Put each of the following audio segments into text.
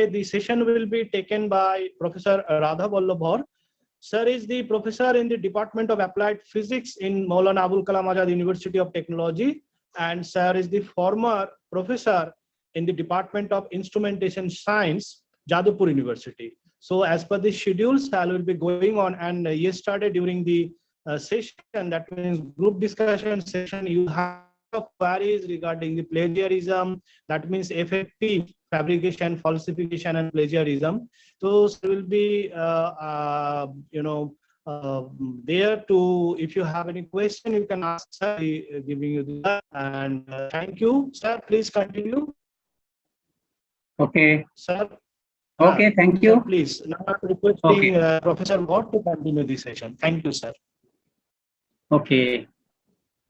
today the session will be taken by Professor Radha Vallabhar. Sir is the professor in the Department of Applied Physics in Maulana Abul Kalam Azad University of Technology, and sir is the former professor in the Department of Instrumentation Science, Jadavpur University. So as per the schedules, I will be going on, and yesterday during the session, that means group discussion session, you have queries regarding the plagiarism, that means FFP, fabrication, falsification, and plagiarism. So will be there to, if you have any question, you can ask sir, giving you the, and thank you, sir. Please continue. Okay. Sir. Okay, thank you. Sir, please. Now I'm requesting Professor Watt to continue the session. Thank you, sir. Okay.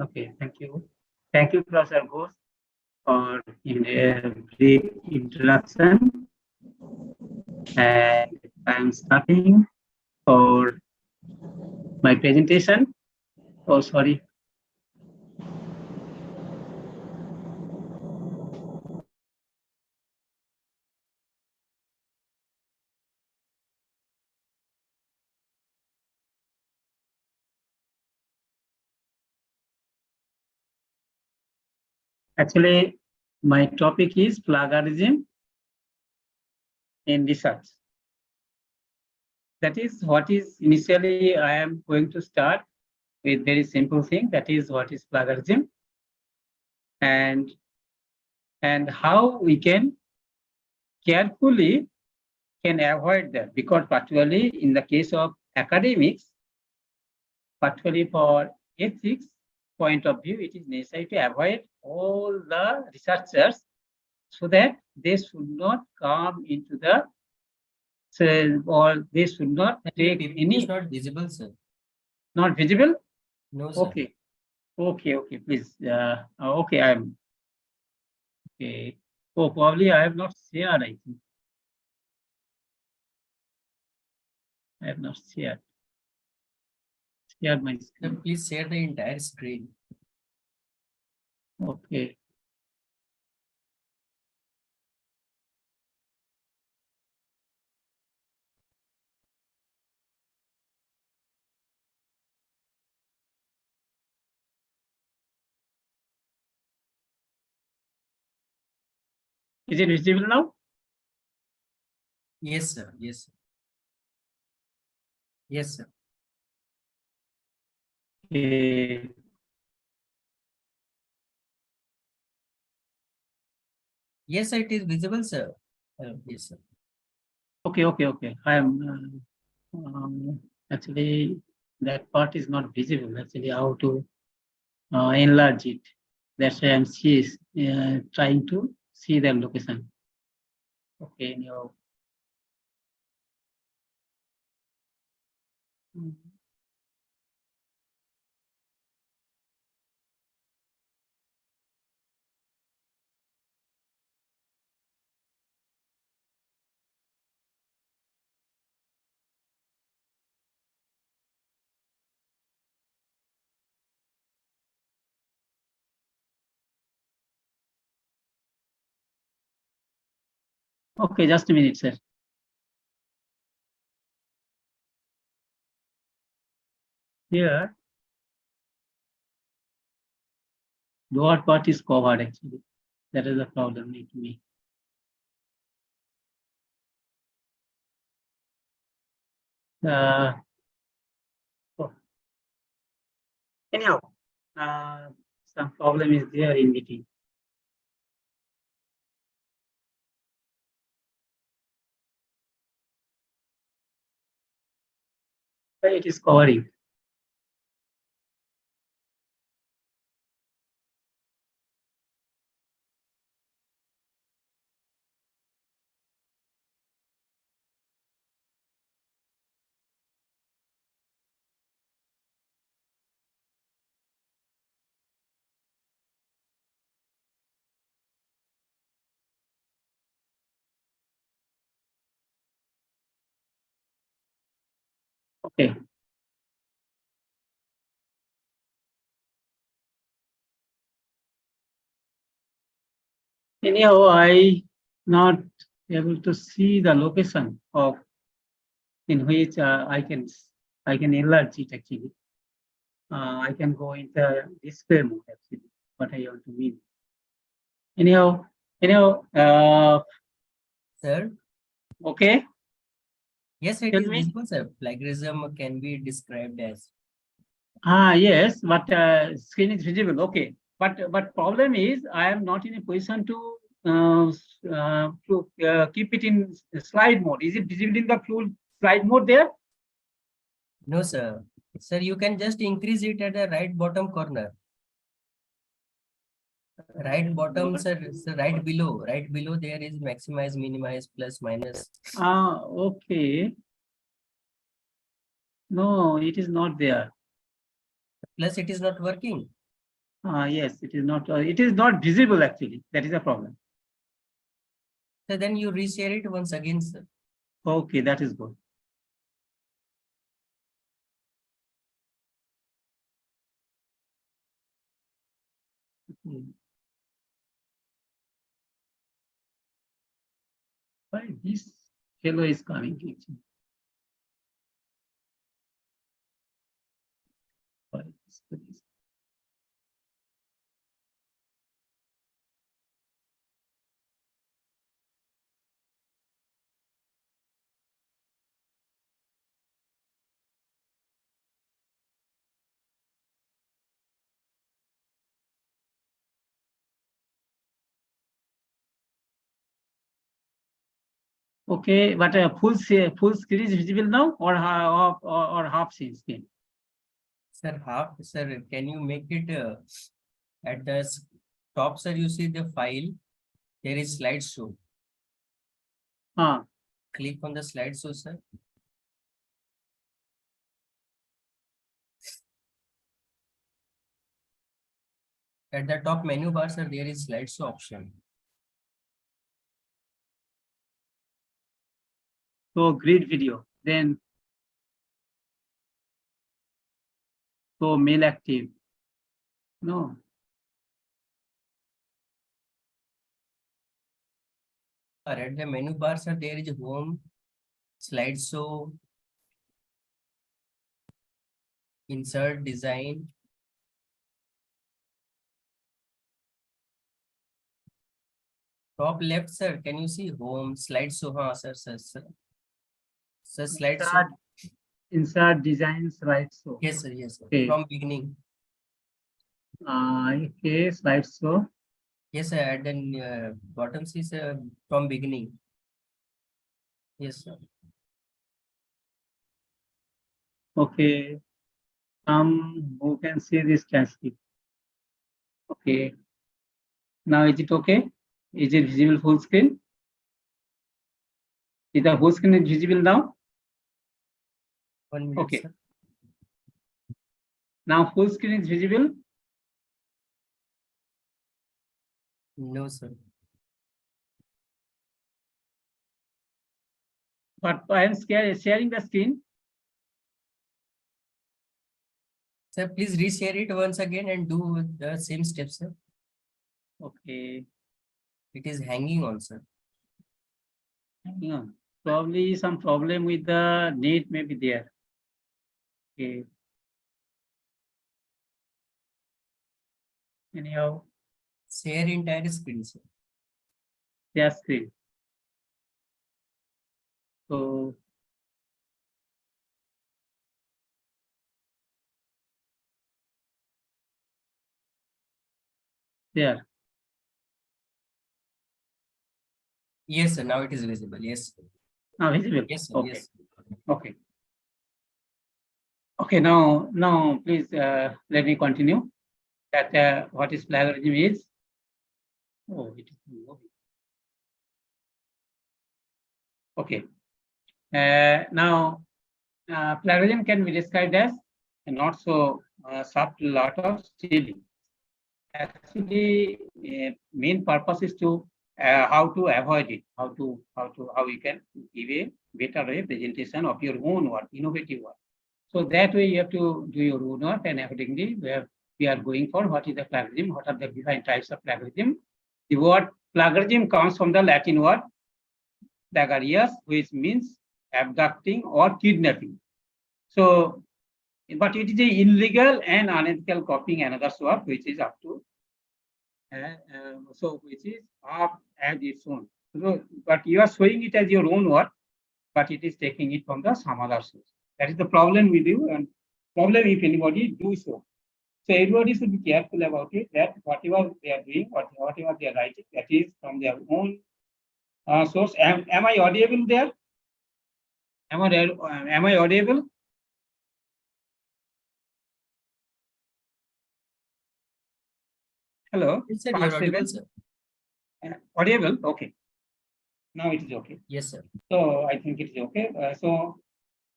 Okay, thank you. Thank you, Professor Ghosh, for a brief introduction. And I'm starting for my presentation. Oh, sorry. Actually, my topic is plagiarism in research. That is what is initially I am going to start with very simple thing. That is what is plagiarism, and how we can carefully can avoid that, because particularly in the case of academics, particularly for ethics point of view, it is necessary to avoid all the researchers so that they should not come into the or they should not take any. It's not visible, sir. Not visible? No, sir. Okay. Okay, okay, please. Okay, I'm okay. Oh, probably I have not shared, I think. I have not shared. Shared my Sir, screen. please share the entire screen. Okay. Is it visible now? Yes, sir. Yes, sir. Yes, sir. Okay. Yes, sir, it is visible, sir. Yes, sir. Okay, okay, okay. I am actually that part is not visible. Actually, how to enlarge it. That's why I'm trying to see the location. Okay, now. Okay, just a minute, sir. Here, lower part is covered actually. That is the problem with me. Oh. Anyhow, some problem is there in between. It is covering. Okay. Anyhow, I not able to see the location of in which I can enlarge it actually. I can go into display mode actually, what I want to mean. Anyhow, Sir, okay. yes, it Tell is me. visible, sir. Plagiarism can be described as. Yes, but screen is visible. Okay, but problem is I am not in a position to keep it in slide mode. Is it visible in the full slide mode there? No, sir. Sir, you can just increase it at the right bottom corner. Right bottom, sir, right below there is maximize, minimize, plus, minus. Okay. No, it is not there. Plus, it is not working. Yes, it is not. It is not visible actually. That is a problem. So then you reshare it once again, sir. Okay, that is good. Why this fellow is coming actually? Why this? Okay, but full screen is visible now, or half screen? Sir, half, sir, can you make it at the top, sir? You see the file, there is slideshow. Click on the slideshow, sir. At the top menu bar, sir, there is slideshow option. So grid video, then so mail active. No. At the menu bar, sir, there is home, slideshow, insert, design. Top left, sir, can you see home, slideshow? Sir. Sir, slideshow. Insert design slideshow. Yes, sir, yes, sir. Okay. From beginning. Okay, slideshow. Yes, sir, at the bottom, see, sir, from beginning. Yes, sir. Okay. Who can see this transcript? Okay. Now is it okay? Is it visible full screen? Is the whole screen visible now? 1 minute, Okay. sir. Now full screen is visible. No, sir. But I am sharing the screen. Sir, please reshare it once again and do the same steps, sir. Okay. It is hanging on, sir. Yeah. Probably some problem with the net may be there. Okay. Anyhow, Share entire screen, sir. share screen. So there. Yes, sir. Now it is visible. Yes. Now visible. Yes, sir. Okay. Yes. Okay. Okay. Now please let me continue. That what is plagiarism is. Oh, it is moving. Okay. Now plagiarism can be described as a not so subtle art of stealing. Actually, main purpose is to how to avoid it, how you can give a better representation of your own work, innovative work. So that way you have to do your own work, and accordingly we are going for what is the plagiarism, what are the different types of plagiarism. The word plagiarism comes from the Latin word plagiarious, which means abducting or kidnapping. So, but it is a illegal and unethical copying another work, which is up to which is up as its own. So, but you are showing it as your own work, but it is taking it from the some other source. That is the problem with you, and problem if anybody do so. So everybody should be careful about it, that whatever they are doing, whatever they are writing, that is from their own source. Am I audible there? Am I audible? Hello. Yes, sir, you're audible, sir. Audible? Okay. Now it is okay. Yes, sir. So I think it is okay.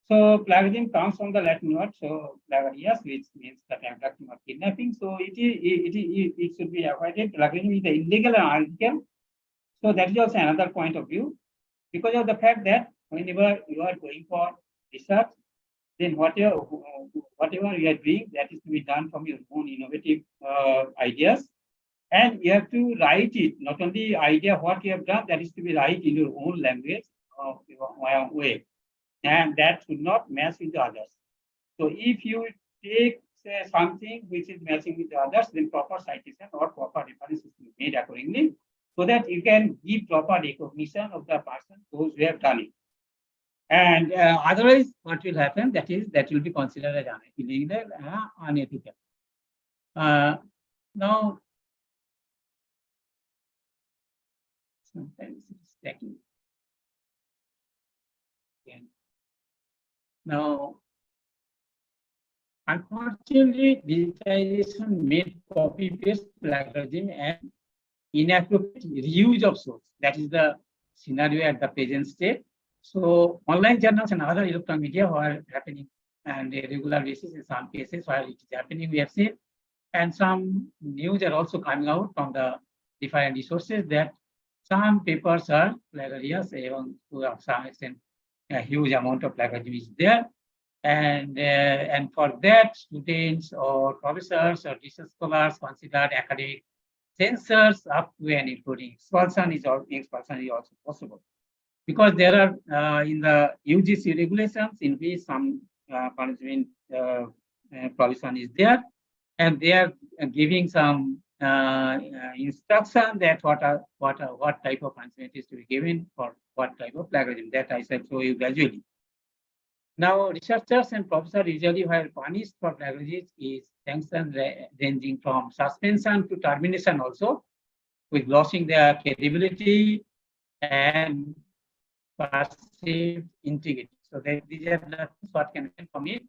So plagiarism comes from the Latin word, so plagiarius, which means that abducting or kidnapping. So it should be avoided. Plagiarism is illegal and unethical. So that is also another point of view, because of the fact that whenever you are going for research, then whatever you are doing, that is to be done from your own innovative ideas, and you have to write it. Not only idea what you have done, that is to be write in your own language way. And that should not match with the others. So if you take, say, something which is matching with the others, then proper citation or proper reference is made accordingly, so that you can give proper recognition of the person those who have done it. And otherwise, what will happen? That will be considered as illegal and unethical. Now, sometimes it's taking. Now, unfortunately, digitization made copy-paste plagiarism and inappropriate reuse of source. That is the scenario at the present state. So, online journals and other electronic media are happening on a regular basis. In some cases where it is happening, we have seen, and some news are also coming out from the different resources that some papers are plagiarious, even to some extent a huge amount of plagiarism is there, and for that, students or professors or research scholars considered academic censors up to and including expulsion is also possible, because there are in the UGC regulations in which some punishment provision is there, and they are giving some instruction that what type of punishment is to be given for what type of plagiarism. That I shall show you gradually. Now, researchers and professors usually were punished for plagiarism is sanction ranging from suspension to termination, also with losing their credibility and perceived integrity. So these are the things what can happen from it.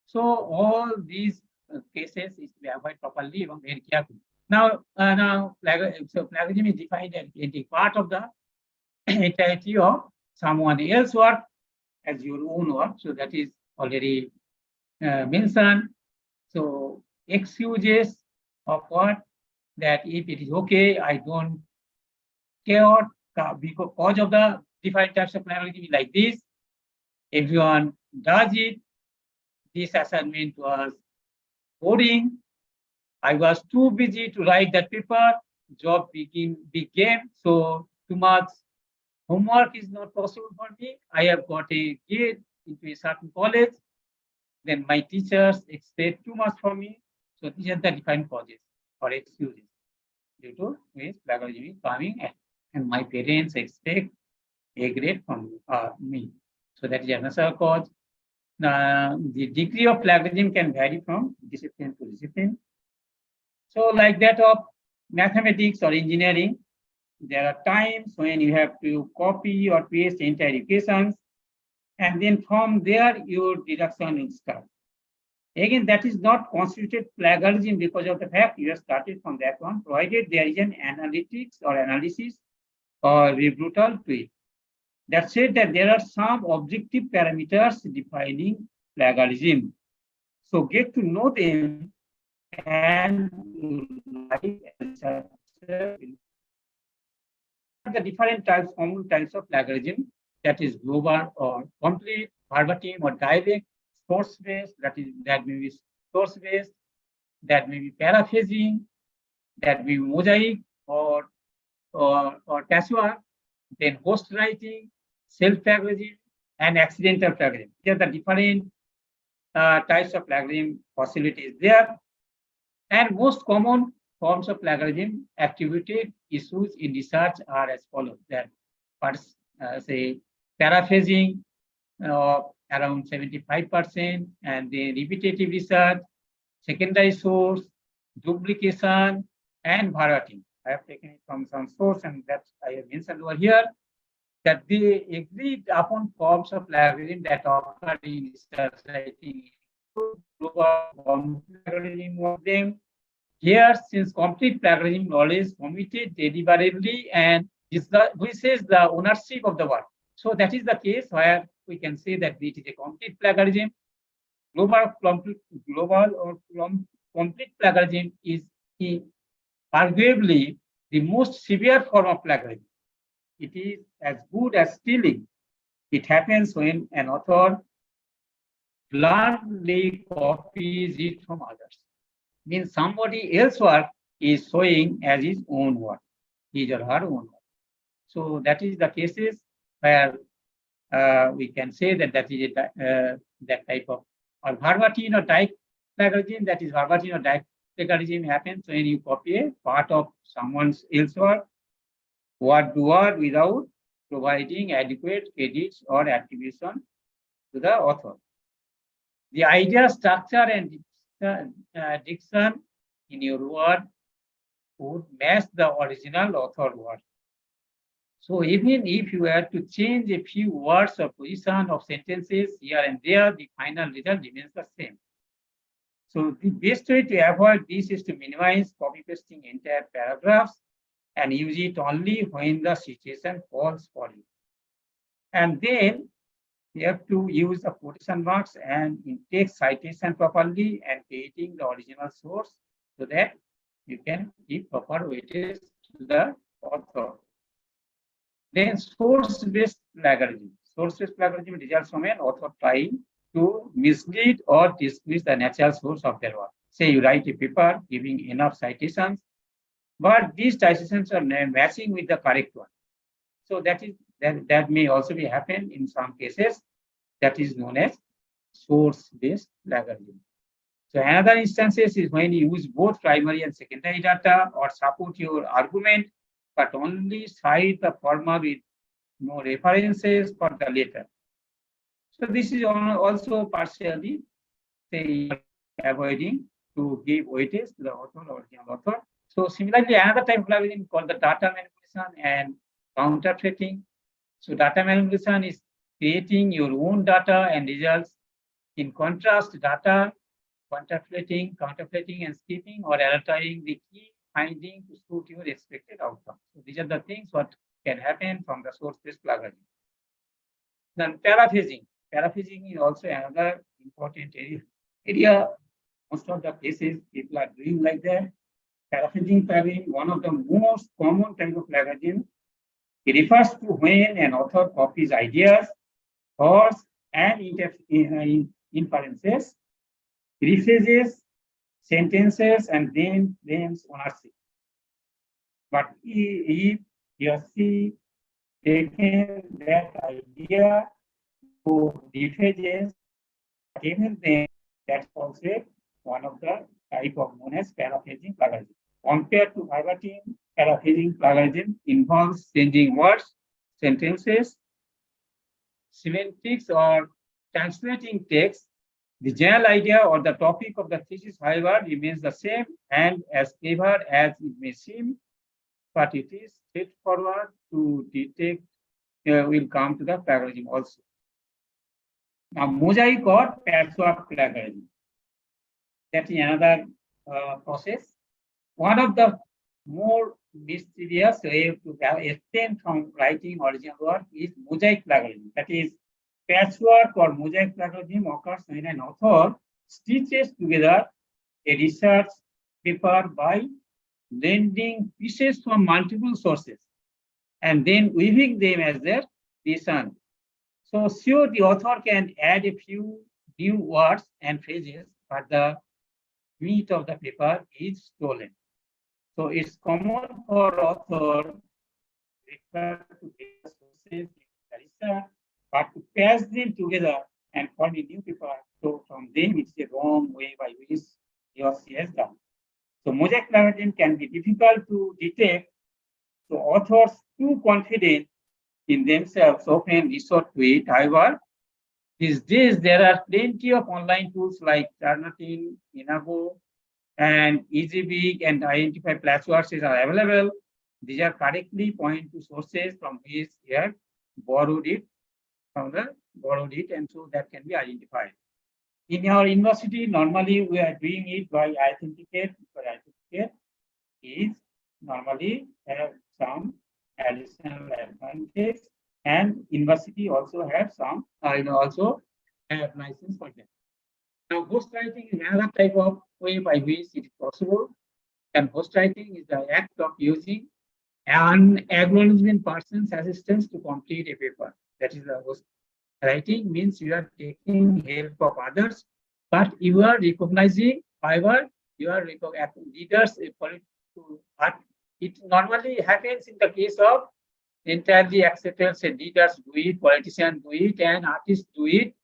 So all these cases is to be avoided properly and very carefully. Now, plagiarism is defined as a part of the entirety of someone else's work as your own work. So that is already mentioned. So excuses of what? That if it is okay, I don't care because of the different types of plagiarism like this. Everyone does it. This assignment was boring. I was too busy to write that paper. Job became so too much homework is not possible for me. I have got a grade into a certain college. Then my teachers expect too much from me. So these are the different causes or excuses due to which plagiarism is coming, and my parents expect a grade from me. So that is another cause. The degree of plagiarism can vary from discipline to discipline. So like that of mathematics or engineering, there are times when you have to copy or paste entire equations, and then from there your deduction will start. Again, that is not constituted plagiarism because of the fact you have started from that one, provided there is an analytics or analysis or rebuttal to it. That said that there are some objective parameters defining plagiarism. So get to know them and the different types, common types of plagiarism, that is global or complete, verbatim or direct, source-based, that may be source-based, that may be paraphrasing, that may be mosaic or patchwork, then ghost writing, self-plagiarism, and accidental plagiarism. These are the different types of plagiarism possibilities there. And most common forms of plagiarism attributed issues in research are as follows. That first, say, paraphrasing of around 75%, and then repetitive research, secondary source, duplication, and verbatim. I have taken it from some source, and that I have mentioned over here, that they agreed upon forms of plagiarism that occur in research writing. Global plagiarism of them. Here, since complete plagiarism knowledge committed deliberately and which is the ownership of the work. So that is the case where we can say that it is a complete plagiarism. Global or complete plagiarism is arguably the most severe form of plagiarism. It is as good as stealing. It happens when an author bluntly copies it from others. Means somebody else's work is showing as his own work, his or her own work. So that is the cases where we can say that that is that type of, or verbatim or direct plagiarism. That is verbatim or direct plagiarism happens when you copy a part of someone else's work, word to word, without providing adequate credits or attribution to the author. The idea, structure, and diction in your word would match the original author word. So even if you were to change a few words or position of sentences here and there, the final result remains the same. So the best way to avoid this is to minimize copy pasting entire paragraphs and use it only when the situation calls for it. And then you have to use the quotation marks and text citation properly and creating the original source so that you can give proper weightage to the author. Then source-based plagiarism. Source-based plagiarism results from an author trying to mislead or dismiss the natural source of their work. Say you write a paper giving enough citations, but these citations are matching with the correct one. So that may also be happen in some cases. That is known as source-based plagiarism. So another instances is when you use both primary and secondary data or support your argument, but only cite the former with no references for the latter. So this is also partially say avoiding to give weightage to the author or original author. So similarly, another type of plagiarism called the data manipulation and counterfeiting. So data manipulation is creating your own data and results. In contrast, data counterfeiting, and skipping or altering the key finding to suit your expected outcome. So these are the things what can happen from the source-based plagiarism. Then paraphrasing. Paraphrasing is also another important area. Most of the cases people are doing like that. Paraphrasing plagiarism, one of the most common type of plagiarism. It refers to when an author copies ideas, thoughts, and inferences, rephrases sentences, and then claims ownership. But if he or she taken that idea to rephrase, even then that's also one of the type of known as paraphrasing plagiarism. Compared to verbatim, paraphrasing plagiarism involves changing words, sentences, semantics, or translating text. The general idea or the topic of the thesis, however, remains the same and as clever as it may seem, but it is straightforward to detect. Will come to the plagiarism also. Now, mosaic or patchwork plagiarism. That is another process. One of the more mysterious way to abstain from writing original work is mosaic plagiarism. That is, patchwork or mosaic plagiarism occurs when an author stitches together a research paper by blending pieces from multiple sources and then weaving them as their creation. So sure, the author can add a few new words and phrases, but the meat of the paper is stolen. So it's common for author to refer to data sources the research, but to pass them together and form a new paper. So from them, it's a wrong way by which he or she has done. So mosaic plagiarism can be difficult to detect. So authors too confident in themselves often resort to it. However, these days there are plenty of online tools like Turnitin, Inago, and EasyBig and Identify Plagiaries are available. These are correctly point to sources from which you have borrowed it, and so that can be identified. In our university, normally we are doing it by authenticate, but authenticate is normally have some additional advantage, and university also have some, also have license for that. Now, ghostwriting is another type of way by which it is possible, and ghostwriting is the act of using an acknowledgement person's assistance to complete a paper. That is the ghostwriting means you are taking help of others, but you are recognizing, however, you are leaders. It normally happens in the case of entirely accepted, say leaders do it, politicians do it, and artists do it.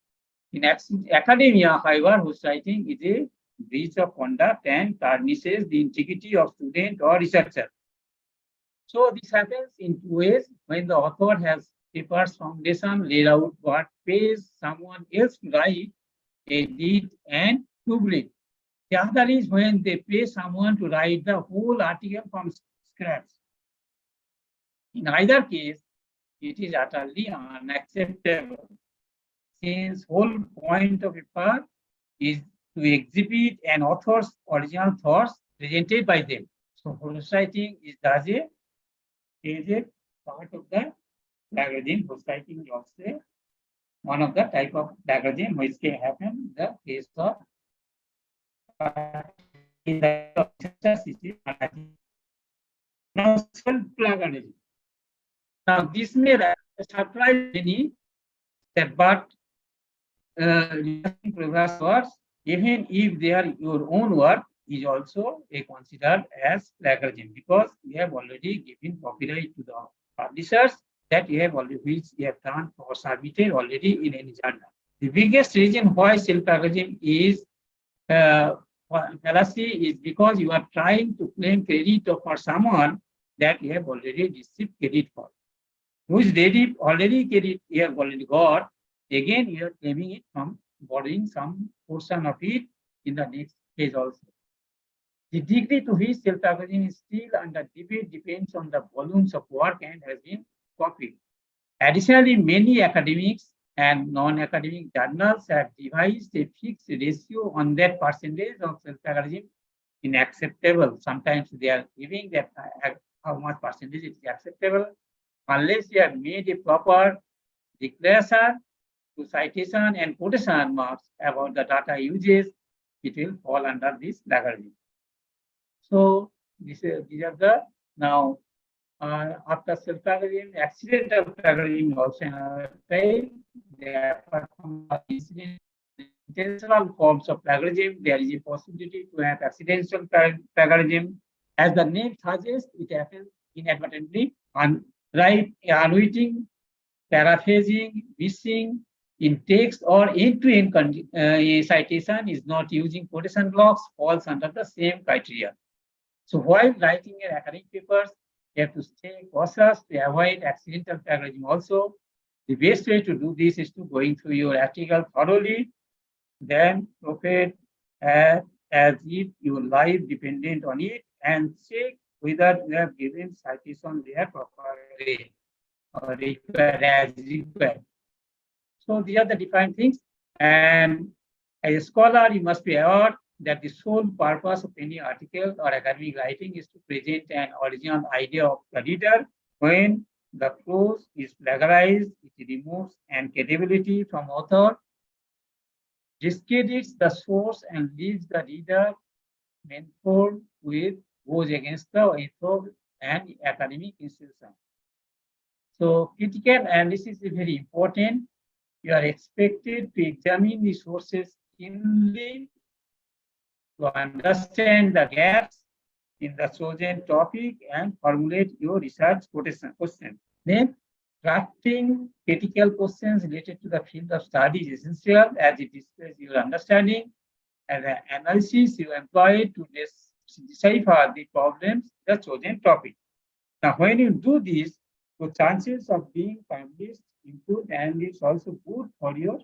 In academia, however, ghostwriting is a breach of conduct and tarnishes the integrity of student or researcher. So this happens in two ways: when the author has paper's foundation laid out what pays someone else to write a lead and to it. The other is when they pay someone to write the whole article from scratch. In either case, it is utterly unacceptable, since whole point of paper is to exhibit an author's original thoughts presented by them. So ghostwriting is a part of the plagiarism. Ghostwriting is also one of the type of plagiarism which can happen in the case of now self-plagiarism. Now this may surprise many that, but previous works, even if they are your own work, is also considered as plagiarism, because you have already given copyright to the publishers that you have already, which you have done or submitted already in any journal. The biggest reason why self-plagiarism is fallacy is because you are trying to claim credit for someone that you have already received credit for, whose already credit you have already got. Again, you are claiming it from borrowing some portion of it in the next page also. The degree to which self-plagiarism is still under debate depends on the volumes of work and has been copied. Additionally, many academics and non-academic journals have devised a fixed ratio on that percentage of self-plagiarism inacceptable. Sometimes they are giving that how much percentage is acceptable. Unless you have made a proper declaration to citation and quotation marks about the data uses, it will fall under this plagiarism. So these are the now after self-plagiarism, accidental plagiarism also another type. Apart from intentional forms of plagiarism, there is a possibility to have accidental plagiarism. As the name suggests, it happens inadvertently, unwitting, paraphrasing, missing in text or end-to-end citation is not using quotation blocks falls under the same criteria. So while writing your academic papers, you have to stay cautious to avoid accidental plagiarism also. The best way to do this is to going through your article thoroughly, then proceed as if your life dependent on it, and check whether you have given citation there properly or required as required. So these are the different things. And as a scholar, you must be aware that the sole purpose of any article or academic writing is to present an original idea of the reader. When the prose is plagiarized, it removes an credibility from author, discredits the source, and leaves the reader mentored with goes against the author and academic institution. So critical analysis is very important. You are expected to examine the sources keenly to understand the gaps in the chosen topic and formulate your research question. Then Drafting critical questions related to the field of study is essential as it displays your understanding and the analysis you employ to decipher the problems in the chosen topic. Now, when you do this, the chances of being published improve, and it's also good for your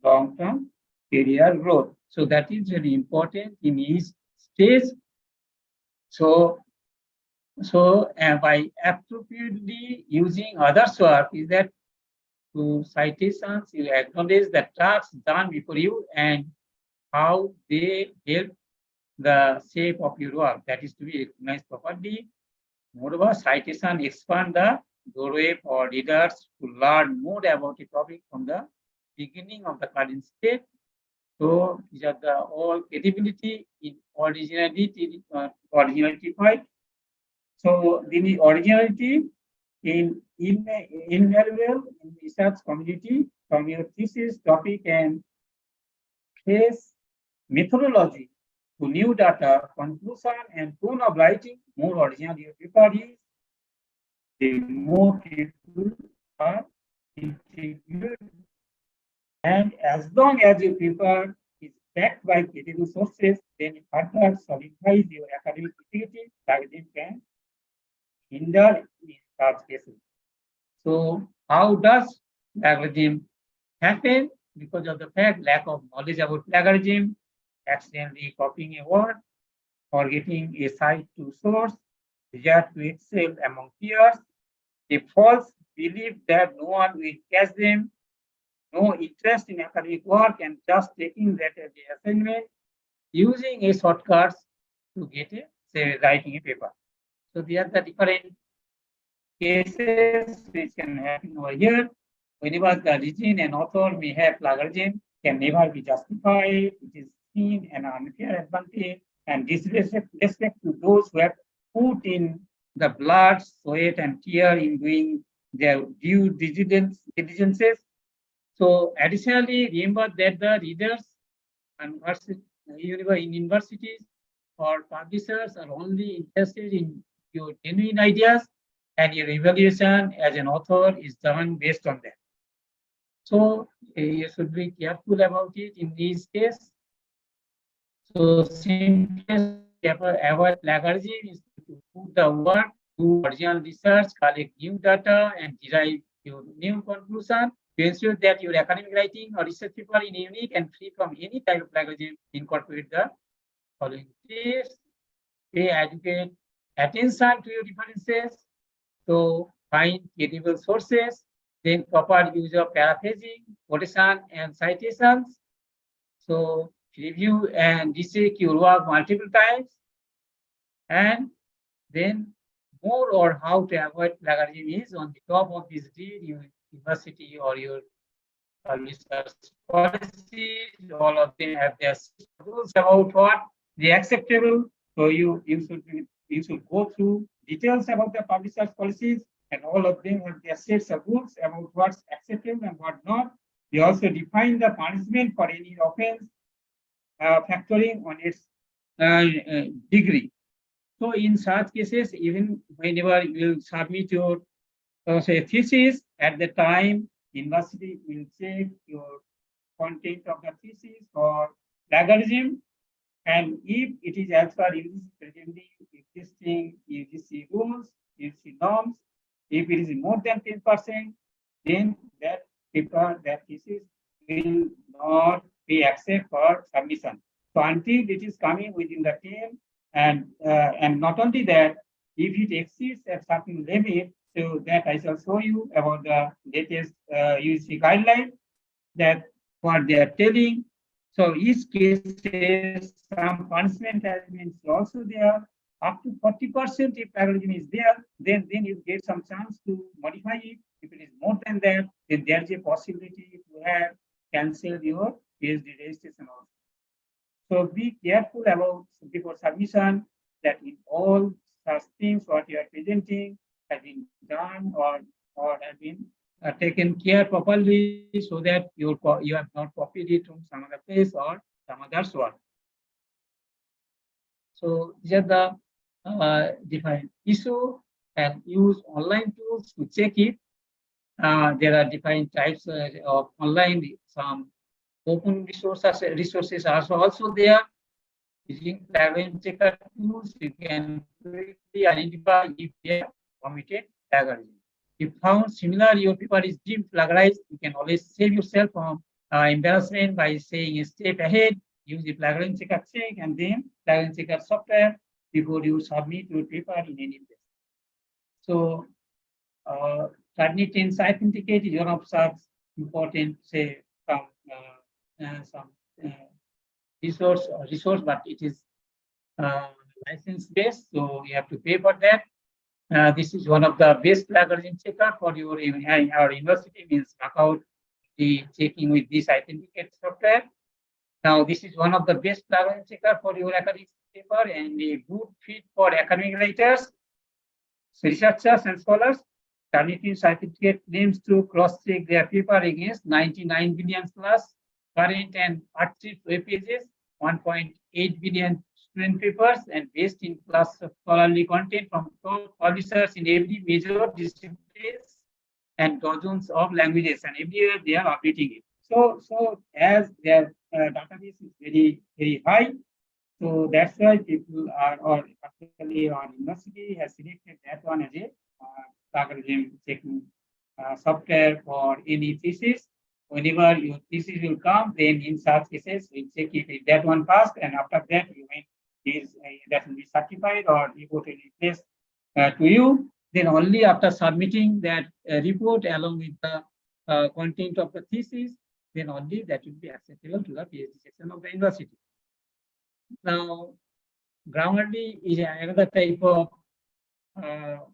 long-term career growth. So that is very important in each stage. So by appropriately using other source is that to citations, you acknowledge the tasks done before you and how they help the shape of your work. That is to be recognized properly. Moreover, citation expand the doorway for readers to learn more about a topic from the beginning of the current state. So these are the all credibility in originality point. So the originality in invaluable in research community from your thesis topic and trace methodology to new data, conclusion, and tone of writing. More original your paper is, the more people are integrated. And as long as your paper is backed by credible sources, then it further solidifies your academic integrity. Plagiarism can hinder in such cases. So, how does plagiarism happen? Because of the fact lack of knowledge about plagiarism, accidentally copying a word, forgetting a site to source, desire to excel among peers, a false belief that no one will catch them, no interest in academic work, and just taking that as the assignment, using a shortcuts to get a, say, writing a paper. So these are the different cases which can happen over here. Whenever the origin and author may have plagiarism, can never be justified. It is seen an unfair advantage and disrespect to those who have put in the blood, sweat, and tear in doing their due diligences. So additionally, remember that the readers in universities or publishers are only interested in your genuine ideas, and your evaluation as an author is done based on that. So you should be careful about it in this case. So simplest avoid plagiarism is to put the work, do original research, collect new data, and derive your new conclusion. To ensure that your academic writing or research paper is unique and free from any type of plagiarism, incorporate the following tips. Pay adequate attention to your references. So find credible sources, then proper use of paraphrasing, quotation, and citations. So review and recheck your work multiple times, and then more or how to avoid plagiarism is on the top of this read your university or your research policies. All of them have their rules about what the acceptable. So you should go through details about the publishers policies, and all of them have their sets of rules about what's acceptable and what not. We also define the punishment for any offense, factoring on its degree. So in such cases, even whenever you submit your say thesis, at the time university will check your content of the thesis for plagiarism, and if it is as per presently existing UGC rules, UGC norms, if it is more than 10%, then that paper, that thesis will not be accepted for submission. So until it is coming within the 10, and not only that, if it exceeds a certain limit, so that I shall show you about the latest UGC guideline, that what they are telling. So each case, some punishment has been also there. Up to 40% if plagiarism is there, then you get some chance to modify it. If it is more than that, then there is a possibility to have cancelled your PhD registration also. So be careful about before submission that in all such things what you are presenting has been done or has been taken care properly, so that you have not copied it from some other place or some other source. So these are the different issue, and use online tools to check it. there are different types of online, some open resources are also there. Using plagiarism checker tools, you can quickly identify if they have committed plagiarism. If found similar, your paper is deemed plagiarized, you can always save yourself from embarrassment by saying a step ahead, use the plagiarism checker check and then plagiarism checker software before you submit your paper in any place. So, Turnitin authenticate is one of such important, say, some resource, but it is license based, so you have to pay for that. This is one of the best plagiarism checker for our university, means work out the checking with this authenticate software. Now, this is one of the best plagiarism checker for your academic paper and a good fit for academic writers, researchers, and scholars. Turnitin certificate claims to cross-check their paper against 99 billion plus current and archive web pages, 1.8 billion student papers, and best-in-class scholarly content from top publishers in every major disciplines and dozens of languages, and everywhere they are updating it. So as their database is very high, so that's why people are, or particularly our university has selected that one as a plagiarism checking software for any thesis. Whenever your thesis will come, then in such cases, we check if that one passed, and after that, you may that will be certified or report will be placed to you. Then only after submitting that report along with the content of the thesis, then only that will be acceptable to the PhD section of the university. Now, Grammarly is another type of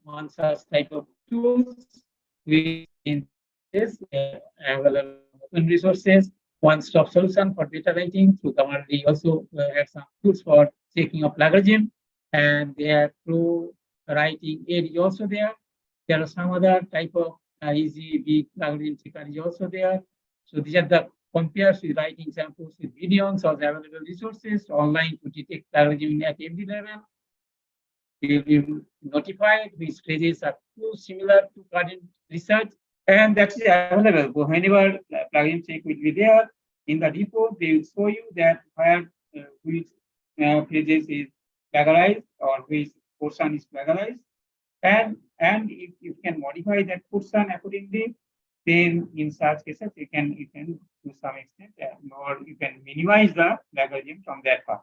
one such type of tools which in this available open resources, one-stop solution for data writing. Through Grammarly also have some tools for checking of plagiarism, and their pro writing aid is also there. There are some other type of easy big plagiarism checker is also there. So these are the compares with writing samples with videos or available resources online to detect plagiarism at every level. You will be notified which phrases are too similar to current research, and that is available. Whenever plagiarism check will be there in the report, they will show you that where which phrases is plagiarized or which portion is plagiarized, and if you can modify that portion accordingly, then in such cases you can to some extent or you can minimize the plagiarism from that part.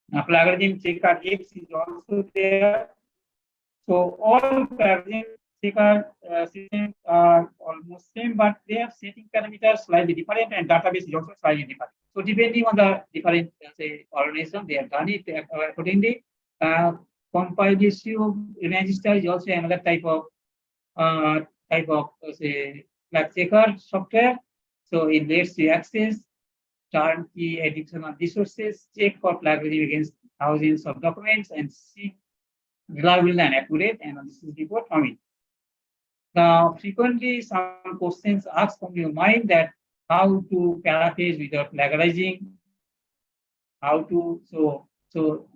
Now, plagiarism checker X is also there. So all plagiarism checker systems are almost same, but they have setting parameters slightly different, and database is also slightly different. So depending on the different say organization, they have done it accordingly. Compilation register is also another type of say flag checker software. So it lets you access turnkey additional resources, check for plagiarism against thousands of documents, and see reliable and accurate analysis report from it. Now, frequently some questions asked from your mind that how to paraphrase without plagiarizing, how to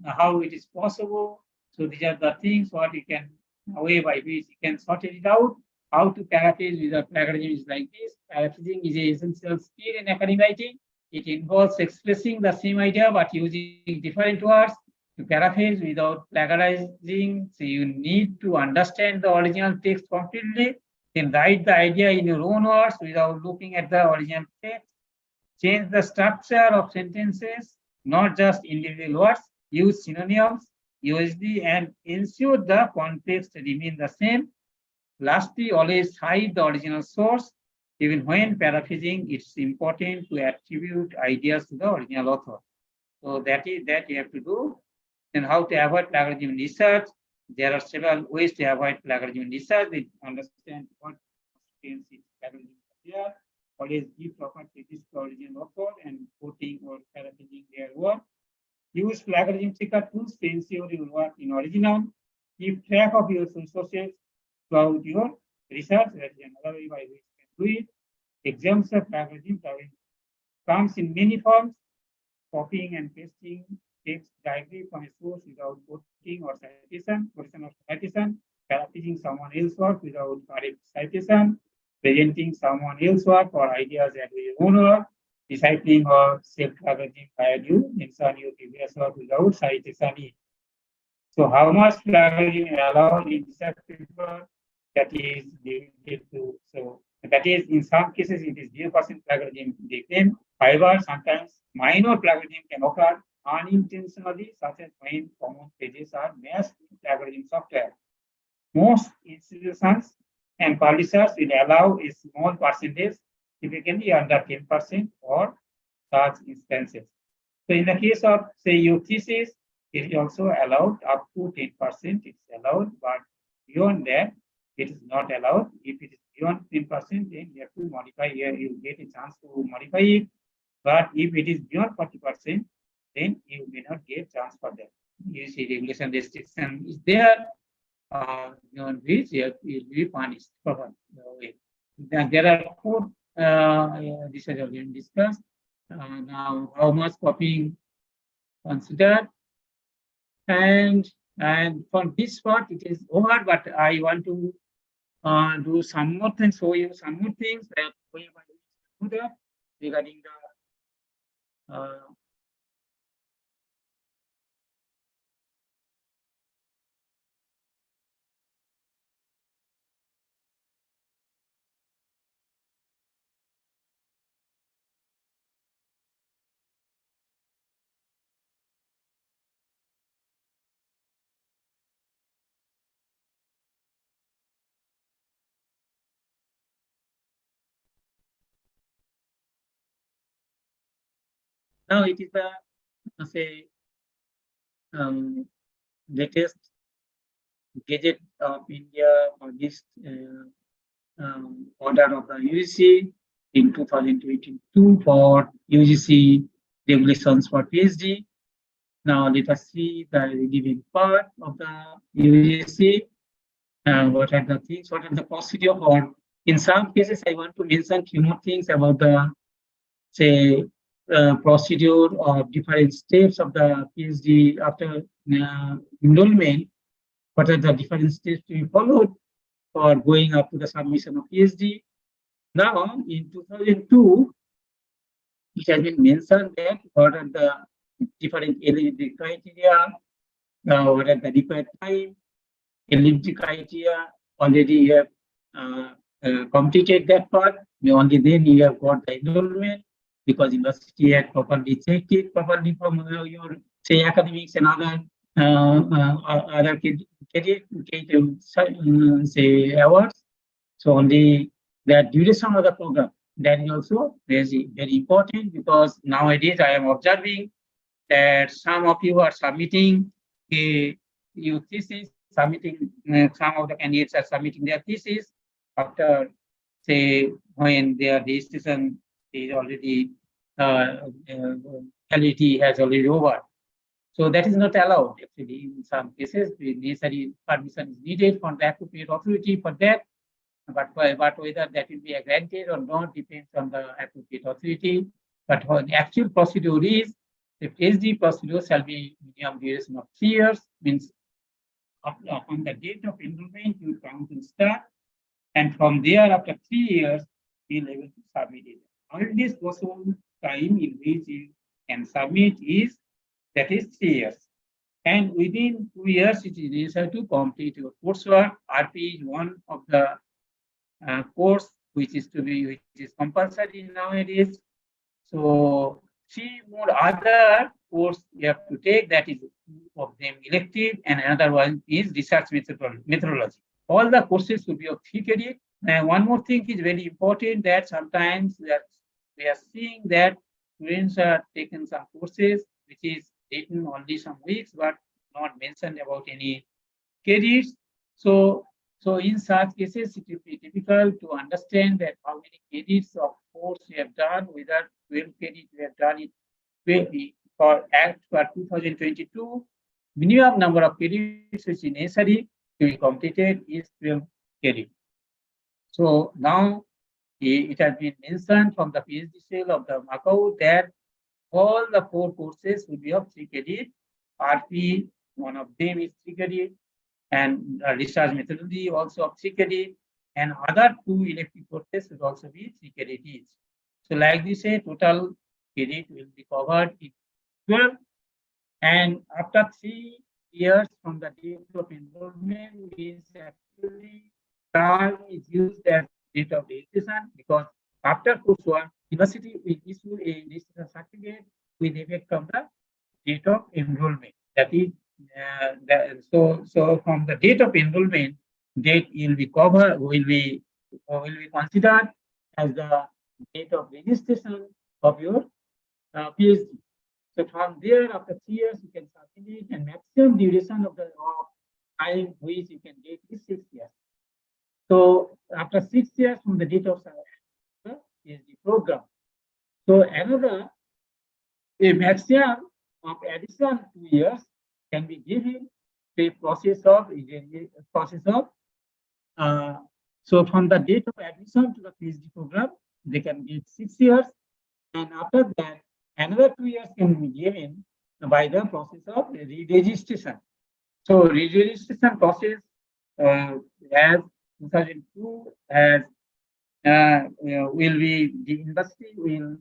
how it is possible. So these are the things what you can way by which you can sort it out. How to paraphrase without plagiarism is like this. Paraphrasing is an essential skill in academic writing. It involves expressing the same idea but using different words. To paraphrase without plagiarizing, so you need to understand the original text completely, then write the idea in your own words without looking at the original text. Change the structure of sentences, not just individual words. Use synonyms, USD, and ensure the context remain the same. Lastly, always hide the original source. Even when paraphrasing, it's important to attribute ideas to the original author. So that is that you have to do. And how to avoid plagiarism in research? There are several ways to avoid plagiarism in research. We understand what constituents is plagiarism here. Always give proper credit to original author and quoting or paraphrasing their work. Use plagiarism checker tools to ensure your work in original. Keep track of your sources throughout your research. That is another way by which you can do it. Examples of plagiarism comes in many forms: copying and pasting text directly from a source without quoting or citation, paraphrasing someone else's work without correct citation, presenting someone else's work or ideas and your own work, recycling or self-plagiarizing by you, mention your previous work without citation. So how much plagiarism allowed in research paper, that is limited to, so that is in some cases it is 0% plagiarism they claim. However, sometimes minor plagiarism can occur unintentionally, such as when common pages are masked in plagiarism software. Most institutions and publishers will allow a small percentage, typically under 10% for such instances. So in the case of, say, your thesis, it is also allowed up to 10%, it's allowed, but beyond that, it is not allowed. If it is beyond 10%, then you have to modify, you get a chance to modify it. But if it is beyond 40%, then you may not get chance for that. You see, regulation restriction is there, beyond which you will be punished. Then there are four, this has already been discussed. Now, how much copying considered? And for this part, it is over, but I want to do some more things, show you some more things that we do that regarding the now it is the say latest Gazette of India published order of the UGC in 2022 for UGC regulations for PhD. Now let us see the given part of the UGC and what are the things, what are the procedure for. In some cases, I want to mention few more things about the, say, procedure of different steps of the PhD after enrollment. What are the different steps to be followed for going up to the submission of PhD? Now, in 2002, it has been mentioned that what are the different eligibility criteria, what are the required time, eligibility criteria. Already you have completed that part. Only then you have got the enrollment, because university had properly checked it properly from your, say, academics and other other say awards. So only the duration of the program, that is also very, very important, because nowadays I am observing that some of you are submitting your thesis, submitting, some of the candidates are submitting their thesis after, say, when their registration is already, validity has already over. So that is not allowed. Actually, in some cases, the necessary permission is needed from the appropriate authority for that. But whether that will be granted or not depends on the appropriate authority. But the actual procedure is, the PhD procedure shall be minimum duration of 3 years, means on the date of enrollment, you count to start, and from there, after 3 years, you'll be able to submit it. Only possible time in which you can submit is, that is 3 years. And within 2 years, it is necessary to complete your coursework. RPE is one of the course which is compulsory nowadays. So 3 more other course you have to take, that is of them elective, and another one is research methodology. All the courses will be of 3 credit. And one more thing is very important, that sometimes we are seeing that students are taking some courses which is taken only some weeks, but not mentioned about any credits. So in such cases, it will be difficult to understand that how many credits of course you have done, whether 12 credits you have done it for Act for 2022. Minimum number of credits which is necessary to be completed is 12 credits. So now it has been mentioned from the PhD cell of the Macau that all the 4 courses will be of 3 credits. RP, one of them is 3 credits, and research methodology also of 3 credits. and other 2 elective courses will also be 3 credit each. So like we say, total credit will be covered in 12, and after 3 years from the date of enrollment means actually term is used as date of registration, because after coursework, university will issue a registration certificate with effect from the date of enrollment. That is, so from the date of enrollment, date will be covered, will be considered as the date of registration of your PhD. So from there, after 3 years, you can submit it, and maximum duration of the time which you can get is 6 years. So after 6 years from the date of the PhD program, so another a maximum of additional 2 years can be given to a process of so from the date of admission to the PhD program, they can get 6 years, and after that, another 2 years can be given by the process of re-registration. So re-registration process as 2002 as will be, the university will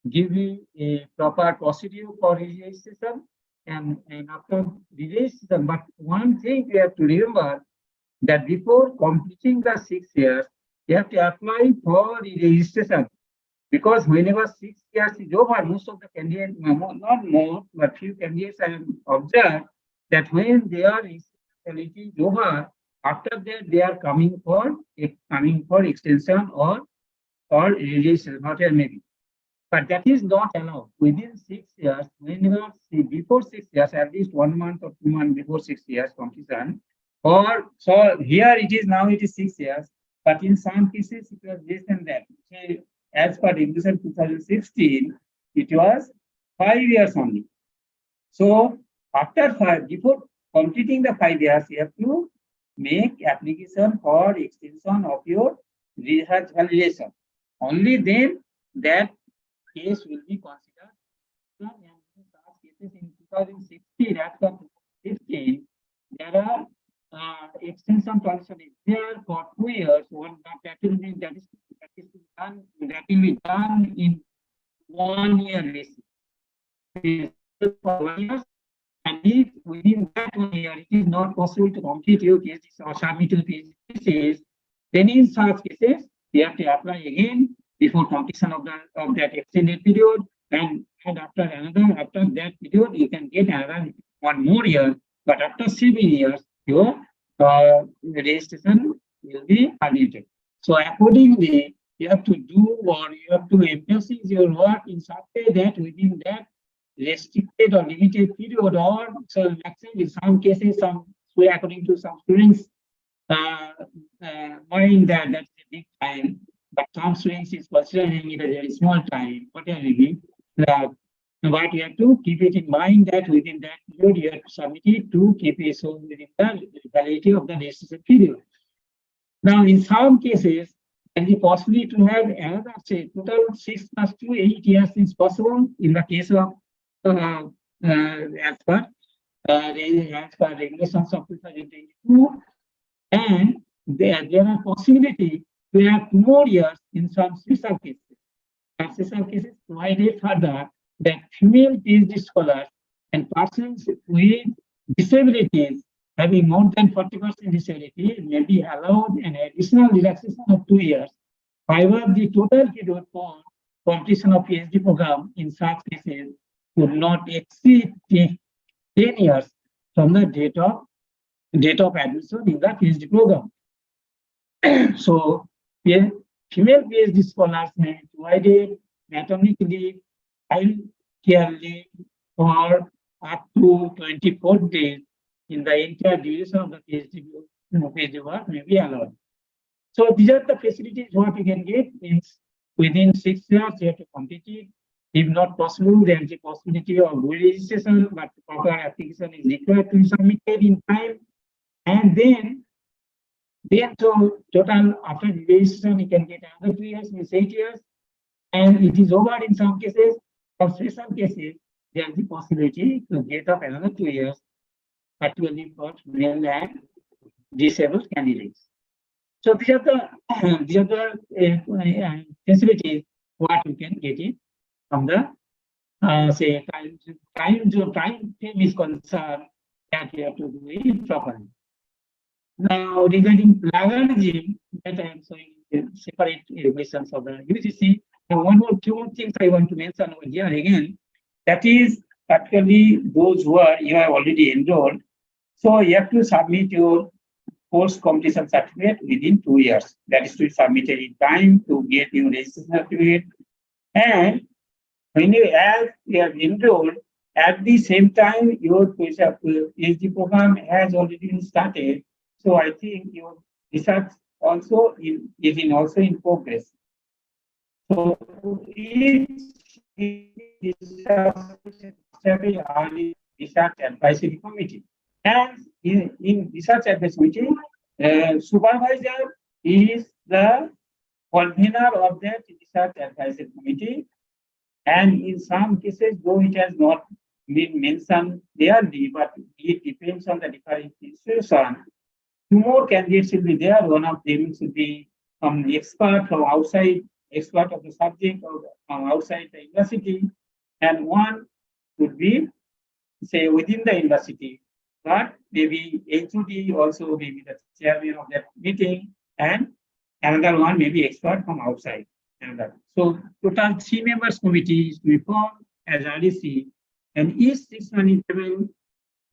give you a proper procedure for registration, and after registration. But one thing you have to remember, that before completing the 6 years, you have to apply for registration, because whenever 6 years is over, most of the candidates, not more, but few candidates I have observed that when their eligibility is over, after that they are coming for extension or registration, whatever maybe. But that is not allowed within 6 years. Whenever before 6 years, at least 1 month or 2 months before 6 years completion, or so here it is now it is 6 years, but in some cases it was less than that. Say, as per regulation 2016, it was 5 years only. So after 5, before completing the 5 years, you have to make application for extension of your research validation. Only then that case will be considered. And in such cases in 2016, as per 2016, there are extension condition is there for 2 years. One that will be done in 1 year basis. For 1 year, and if within that 1 year it is not possible to complete your PhD or submit your PhD thesis, then in such cases you have to apply again before completion of that extended period, and after that period you can get another 1 more year. But after 7 years, your registration will be terminated. So accordingly, you have to do, or you have to emphasize your work in such a way that within that restricted or limited period, or so maximum in some cases, according to some students mind that that's a big time, but some students is considering it a very small time, whatever it is. But you have to keep it in mind that within that period you have to submit it to keep it so within the validity of the registration period. Now, in some cases, there is possibility to have another, say, total 6 plus 2, 8 years is possible in the case of as per regulations of 2022, and there are possibility to have more years in some special cases. And special cases provided further that female PhD scholars and persons with disabilities having more than 40% disability may be allowed an additional relaxation of 2 years. However, the total period for completion of PhD program in such cases would not exceed 10 years from the date of admission in the PhD program. So, female PhD scholars may be provided maternity leave, child care leave for up to 24 days in the entire duration of the PhD work may be allowed. So these are the facilities what you can get. Means within 6 years you have to complete it. If not possible, there is a possibility of re-registration, but proper application is required to be submitted in time. And then to total after registration you can get another 2 years, means 8 years, and it is over in some cases. For special cases, there is the possibility to get up another 2 years, particularly for male and disabled candidates. So these are the facilities what we can get it from the say time frame is concerned that we have to do it properly. Now regarding plagiarism, that I am showing separate regulations of the UGC. Now two more things I want to mention over here again. That is particularly those who are you have already enrolled. So you have to submit your course completion certificate within 2 years. That is to be submitted in time to get your registration certificate. And when you have enrolled, at the same time your PhD program has already been started. So I think your research also also in progress. So research advisory committee. And in research advisory committee, supervisor is the convener of that research advisory committee. And in some cases, though it has not been mentioned clearly, but it depends on the different institution. Two more candidates will be there. One of them should be some expert from outside, expert of the subject or from outside the university, and one would be, say, within the university, but maybe HOD also maybe the chairman of that meeting, and another one may be expert from outside. So total 3 members committee is to be formed as RDC, and each 6 month interval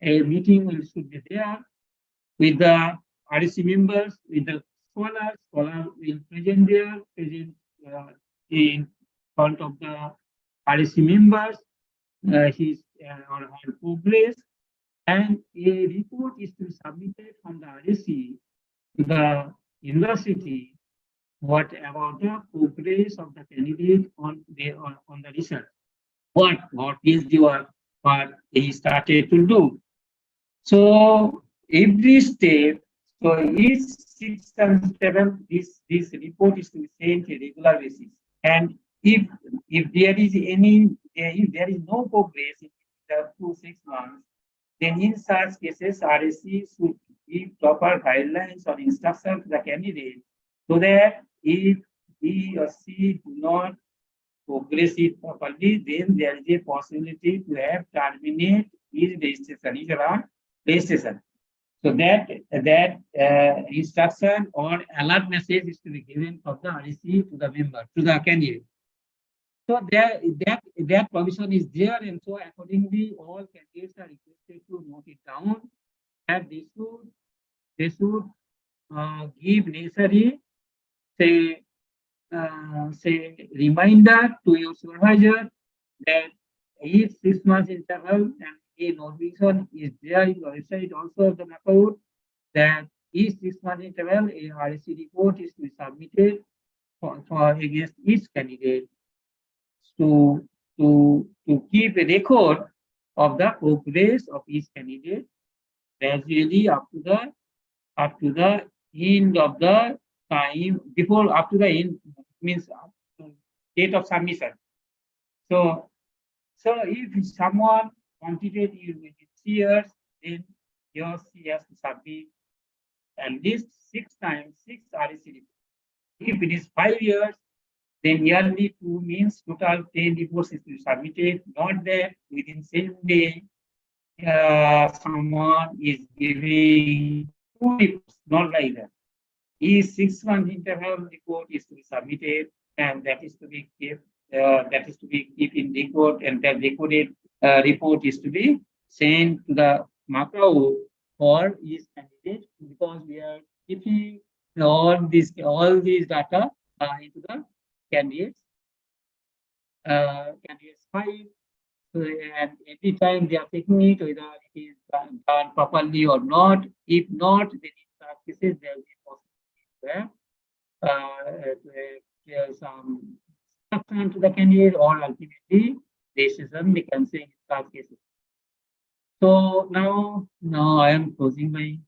a meeting should be there with the RDC members, with the scholars. Scholar will present there, in front of the RDC members, his or her progress, and a report is to be submitted from the RDC to the university. What about the progress of the candidate on the research? What PhD work what he started to do? So every step, so each 6 and 7, this report is to be sent on a regular basis. And if there is no progress in the 2-6 months, then in such cases, RSC should give proper guidelines or instruction to the candidate so that if he or she do not progress it properly, then there is a possibility to have terminate his registration. So that instruction or alert message is to be given from the REC to the member, to the candidate. So that provision is there, and so accordingly, all candidates are requested to note it down, and they should give necessary say reminder to your supervisor that each 6 months interval, and a notification is there in the website also of the NACAUT that each 6 month interval a RSC report is to be submitted for against each candidate to keep a record of the progress of each candidate gradually up to the end of the time up to the end means date of submission. So if someone completed within 3 years, then he or she has to submit at least 6 times 6 RSC reports. If it is 5 years, then yearly 2 means total 10 reports is to be submitted. Not that within same day someone is giving 2 reports, not like that. Each 6 month interval report is to be submitted, and that is to be kept. That is to be kept in record, and that recorded report is to be sent to the Macau for each candidate, because we are keeping all these data into the candidates file. So, and every time they are taking it, whether it is done properly or not. If not, then in such cases there will be possibility to some instruction to the candidate, or ultimately decision we can say in such cases. So now I am closing my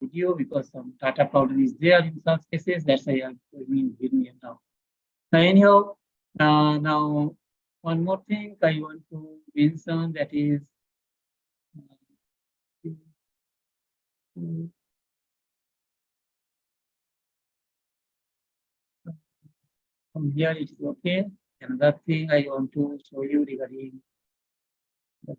video because some data problem is there in such cases. That's why I'm closing video now. So anyhow, now one more thing I want to mention, that is From here it is okay. Another thing I want to show you regarding the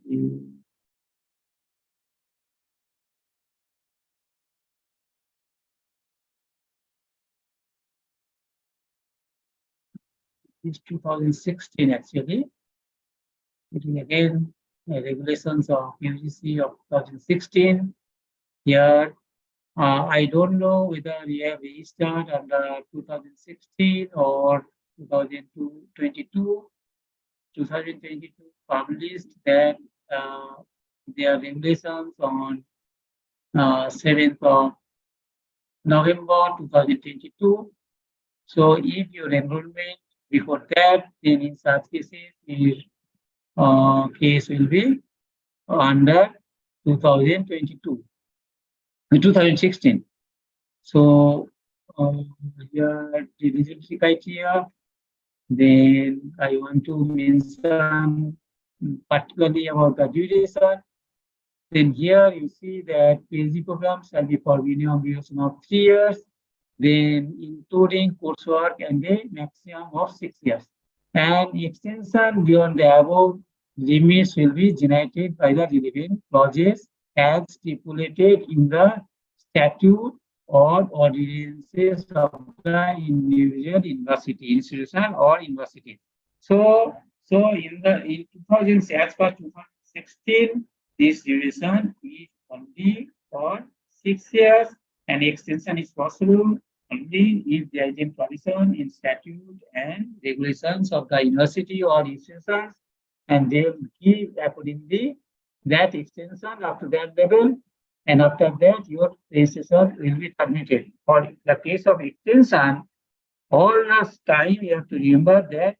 is 2016 actually. It is again regulations of UGC of 2016. Here, I don't know whether we have registered under 2016 or 2022. 2022 published that their regulations on 7th of November 2022. So if your enrollment before that, then in such cases, your case will be under 2022, 2016. So here the eligibility criteria. Then I want to mention particularly about the duration. Then here you see that PhD programs shall be for minimum duration of 3 years, then including coursework and a maximum of 6 years. And extension beyond the above limits will be generated by the relevant clauses as stipulated in the statute or ordinances of the individual university, institution or university. So in 2000, as per 2016, this duration is only for 6 years, and extension is possible only if there is a provision in statute and regulations of the university or institutions, and they will give accordingly that extension up to that level, and after that your registration will be terminated. For the case of extension, all this time you have to remember that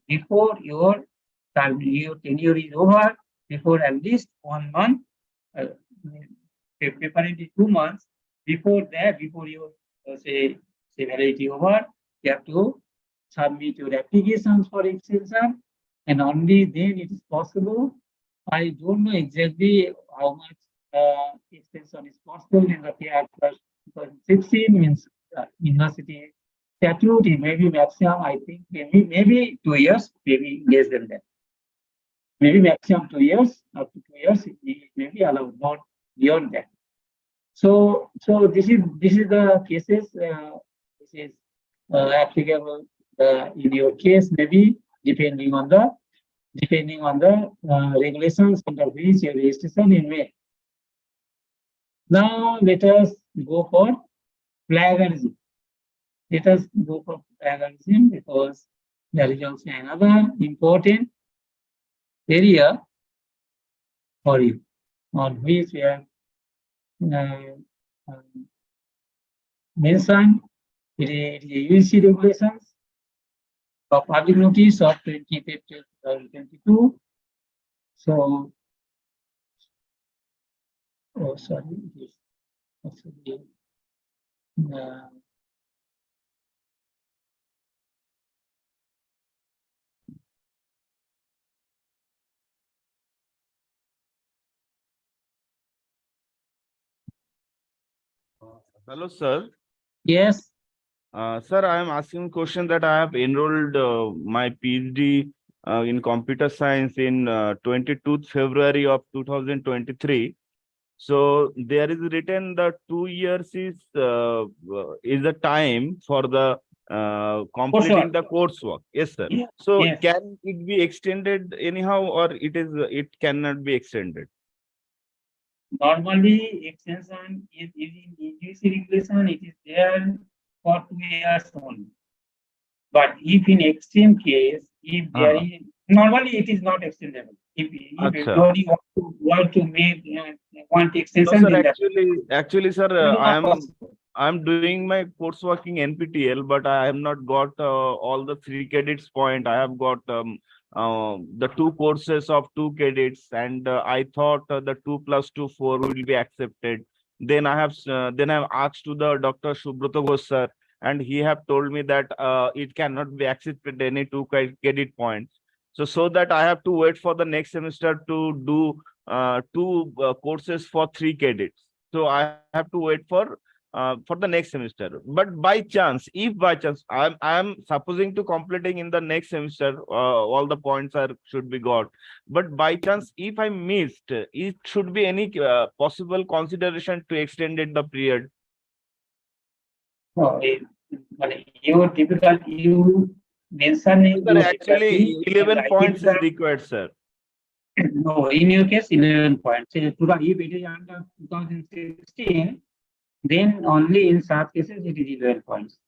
before your tenure is over, before at least 1 month, preferably 2 months, before that, before your say validity over, you have to submit your applications for extension, and only then it is possible. I don't know exactly how much extension is possible in the year 2016 means university statute. It may be maximum, I think, maybe 2 years, maybe less than that. Maybe maximum 2 years, up to 2 years, it may be allowed, not beyond that. So this is the cases which is applicable in your case, maybe depending on the regulations under which your registration is made. Now let us go for plagiarism. Let us go for plagiarism because there is also another important area for you on which we have mentioned. It is UGC regulations of public notice of 25th April 2022. So, oh sorry, it is actually Hello, sir. yes. Sir, I am asking question that I have enrolled my PhD in computer science in 22nd February of 2023. So there is written that 2 years is the time for the completing the coursework. Yes, sir. Yeah. So Yes. can it be extended anyhow, or it cannot be extended? Normally, extension is in UGC regulation, it is there for 2 years only. But if in extreme case, if there is, normally it is not extendable. If everybody want to make want No, extension, sir, then actually, sir, not possible. I'm doing my coursework in NPTL, but I have not got all the 3 credits point. I have got the 2 courses of 2 credits, and I thought the 2 + 2 4 will be accepted. Then I have asked to the Dr. Subroto Ghosh sir, and he have told me that it cannot be accepted any 2 credit points. So that I have to wait for the next semester to do 2 courses for 3 credits. So I have to wait for for the next semester. But by chance, if by chance I'm supposing to completing in the next semester, all the points are should be got. But by chance, if I missed, it should be any possible consideration to extend it the period. No, but you typical you mention in Sir, your actually, difficulty, 11 I points is typical required, sir. no, in your case 11 points. So, if it is under 2016, then only in such cases it is 11 points.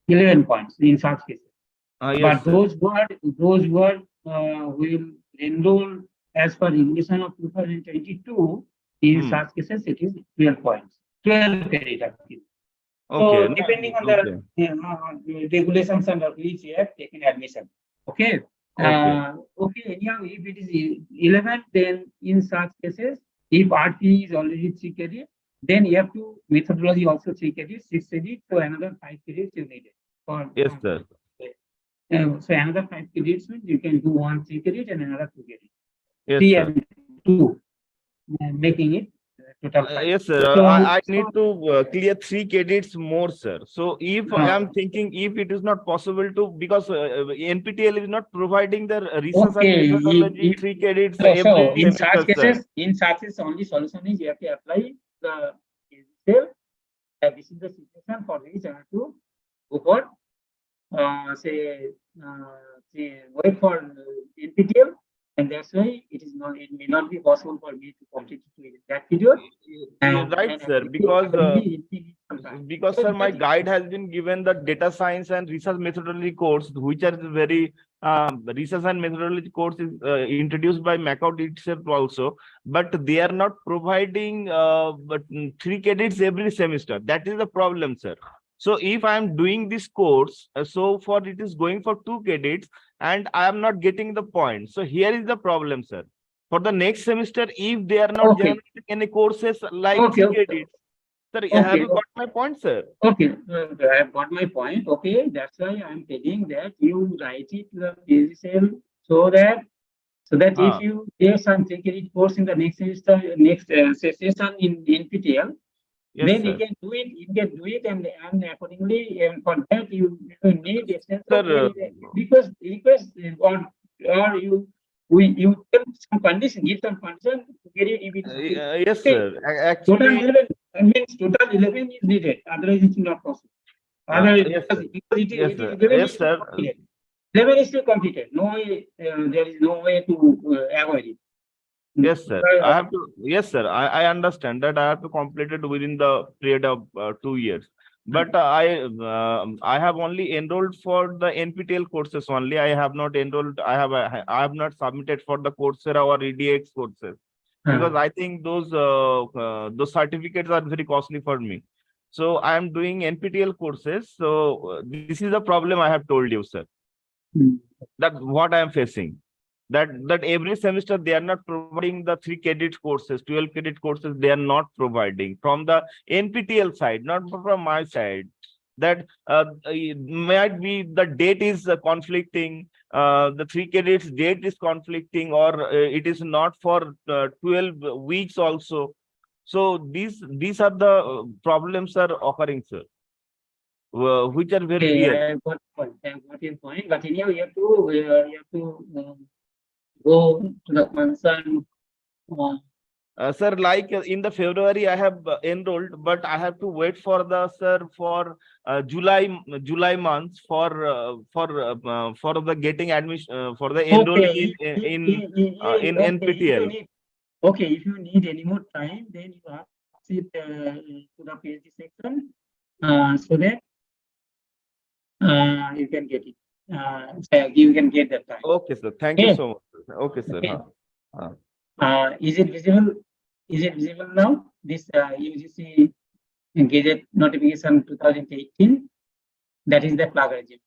11 points in such cases. Yes, But sir. those were will enroll as per regulation of 2022. In such cases, it is 12 points, 12 credit actually. Okay. So depending on the regulations under which you have taken admission. Okay. Okay. Anyhow, if it is 11, then in such cases, if RPE is already 3 credit, then you have to methodology also 3 credits, 6 credits, so another 5 credits you need it. Yes, sir. So another 5 credits means you can do 1 3 credit and another 2 credit. Yes, 3 sir. and 2, making it total 5. Yes, sir. So- I need to clear 3 credits more, sir. So if I am thinking, if it is not possible to, because NPTEL is not providing the research Okay, and methodology if- 3 credits So every in semester, such sir. cases, only solution is you have to apply the cell. This is the situation for which I have to go for say wait for NPTEL, and that's why it may not be possible for me to complete it in that period. Right, sir, because sir, my guide has been given the data science and research methodology course, which are very research and methodology course is introduced by MACOT itself also, but they are not providing 3 credits every semester. That is the problem, sir. So if I am doing this course, so for it is going for 2 credits and I am not getting the point. So here is the problem, sir. For the next semester, if they are not generating any courses like 3 credits, sir, have you got my point, sir? Okay, I have got my point. Okay, that's why I'm telling that you write it to the PGCL so that if you take some 3 credit course in the next semester, next session in NPTEL, Yes, then sir. you can do it, and accordingly, and for that you need extension. Sir, Request or you tell some condition, give some condition to get it if it is yes, sir. total Actually, 11 means total 11 is needed, otherwise it's not possible. Otherwise, yes, sir. because it Yes, is sir. 11 Yes, is sir. completed. 11 is still completed. No way, there is no way to avoid it. Yes, sir. I have to. Yes, sir. I understand that I have to complete it within the period of 2 years. But I have only enrolled for the NPTEL courses only. I have not enrolled. I have not submitted for the Coursera or EDX courses because I think those certificates are very costly for me. So I am doing NPTEL courses. So this is the problem I have told you, sir. That what I am facing. That every semester they are not providing the 3 credit courses, 12 credit courses, they are not providing from the NPTEL side, not from my side. That might be the date is conflicting, the 3 credits date is conflicting, or it is not for 12 weeks also. So these are the problems are occurring, sir, which are very real. I got your point, but anyhow, you have to go to the concern. Sir, like in the February, I have enrolled, but I have to wait for the July months for the getting admission for the enrolling in NPTEL. Okay, if you need any more time, then you have to sit to the PhD section so that you can get it. So you can get that time. Okay, sir. Thank you so much. Sir. Okay, sir. Okay. Is it visible? Is it visible now? This UGC Gazette notification 2018. That is the plagiarism.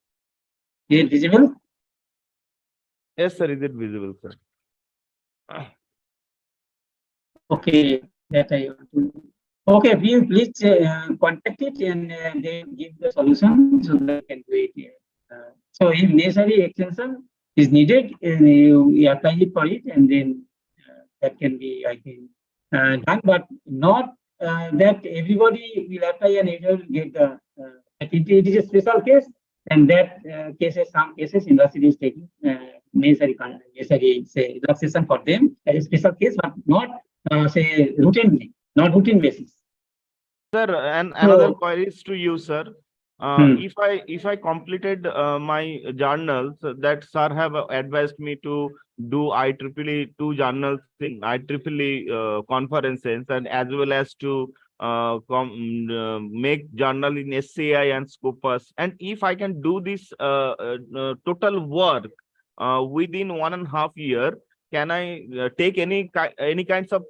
Is it visible? Yes, sir. Is it visible, sir? Okay. That I want to. Okay, please contact it and they give the solution so that you can do it. So if necessary extension is needed, you apply it for it, and then that can be, I think, done, but not that everybody will apply and everybody will get the, it is a special case, and that cases, some cases university is taking necessary say relaxation for them as a special case, but not say routinely, not routine basis. Sir, and another So, query is to you, sir. Hmm. If I completed my journals that sir have advised me to do IEEE 2 journals in IEEE conferences, and as well as to make journal in SCI and Scopus, and if I can do this total work within 1.5 year, can I take any kinds of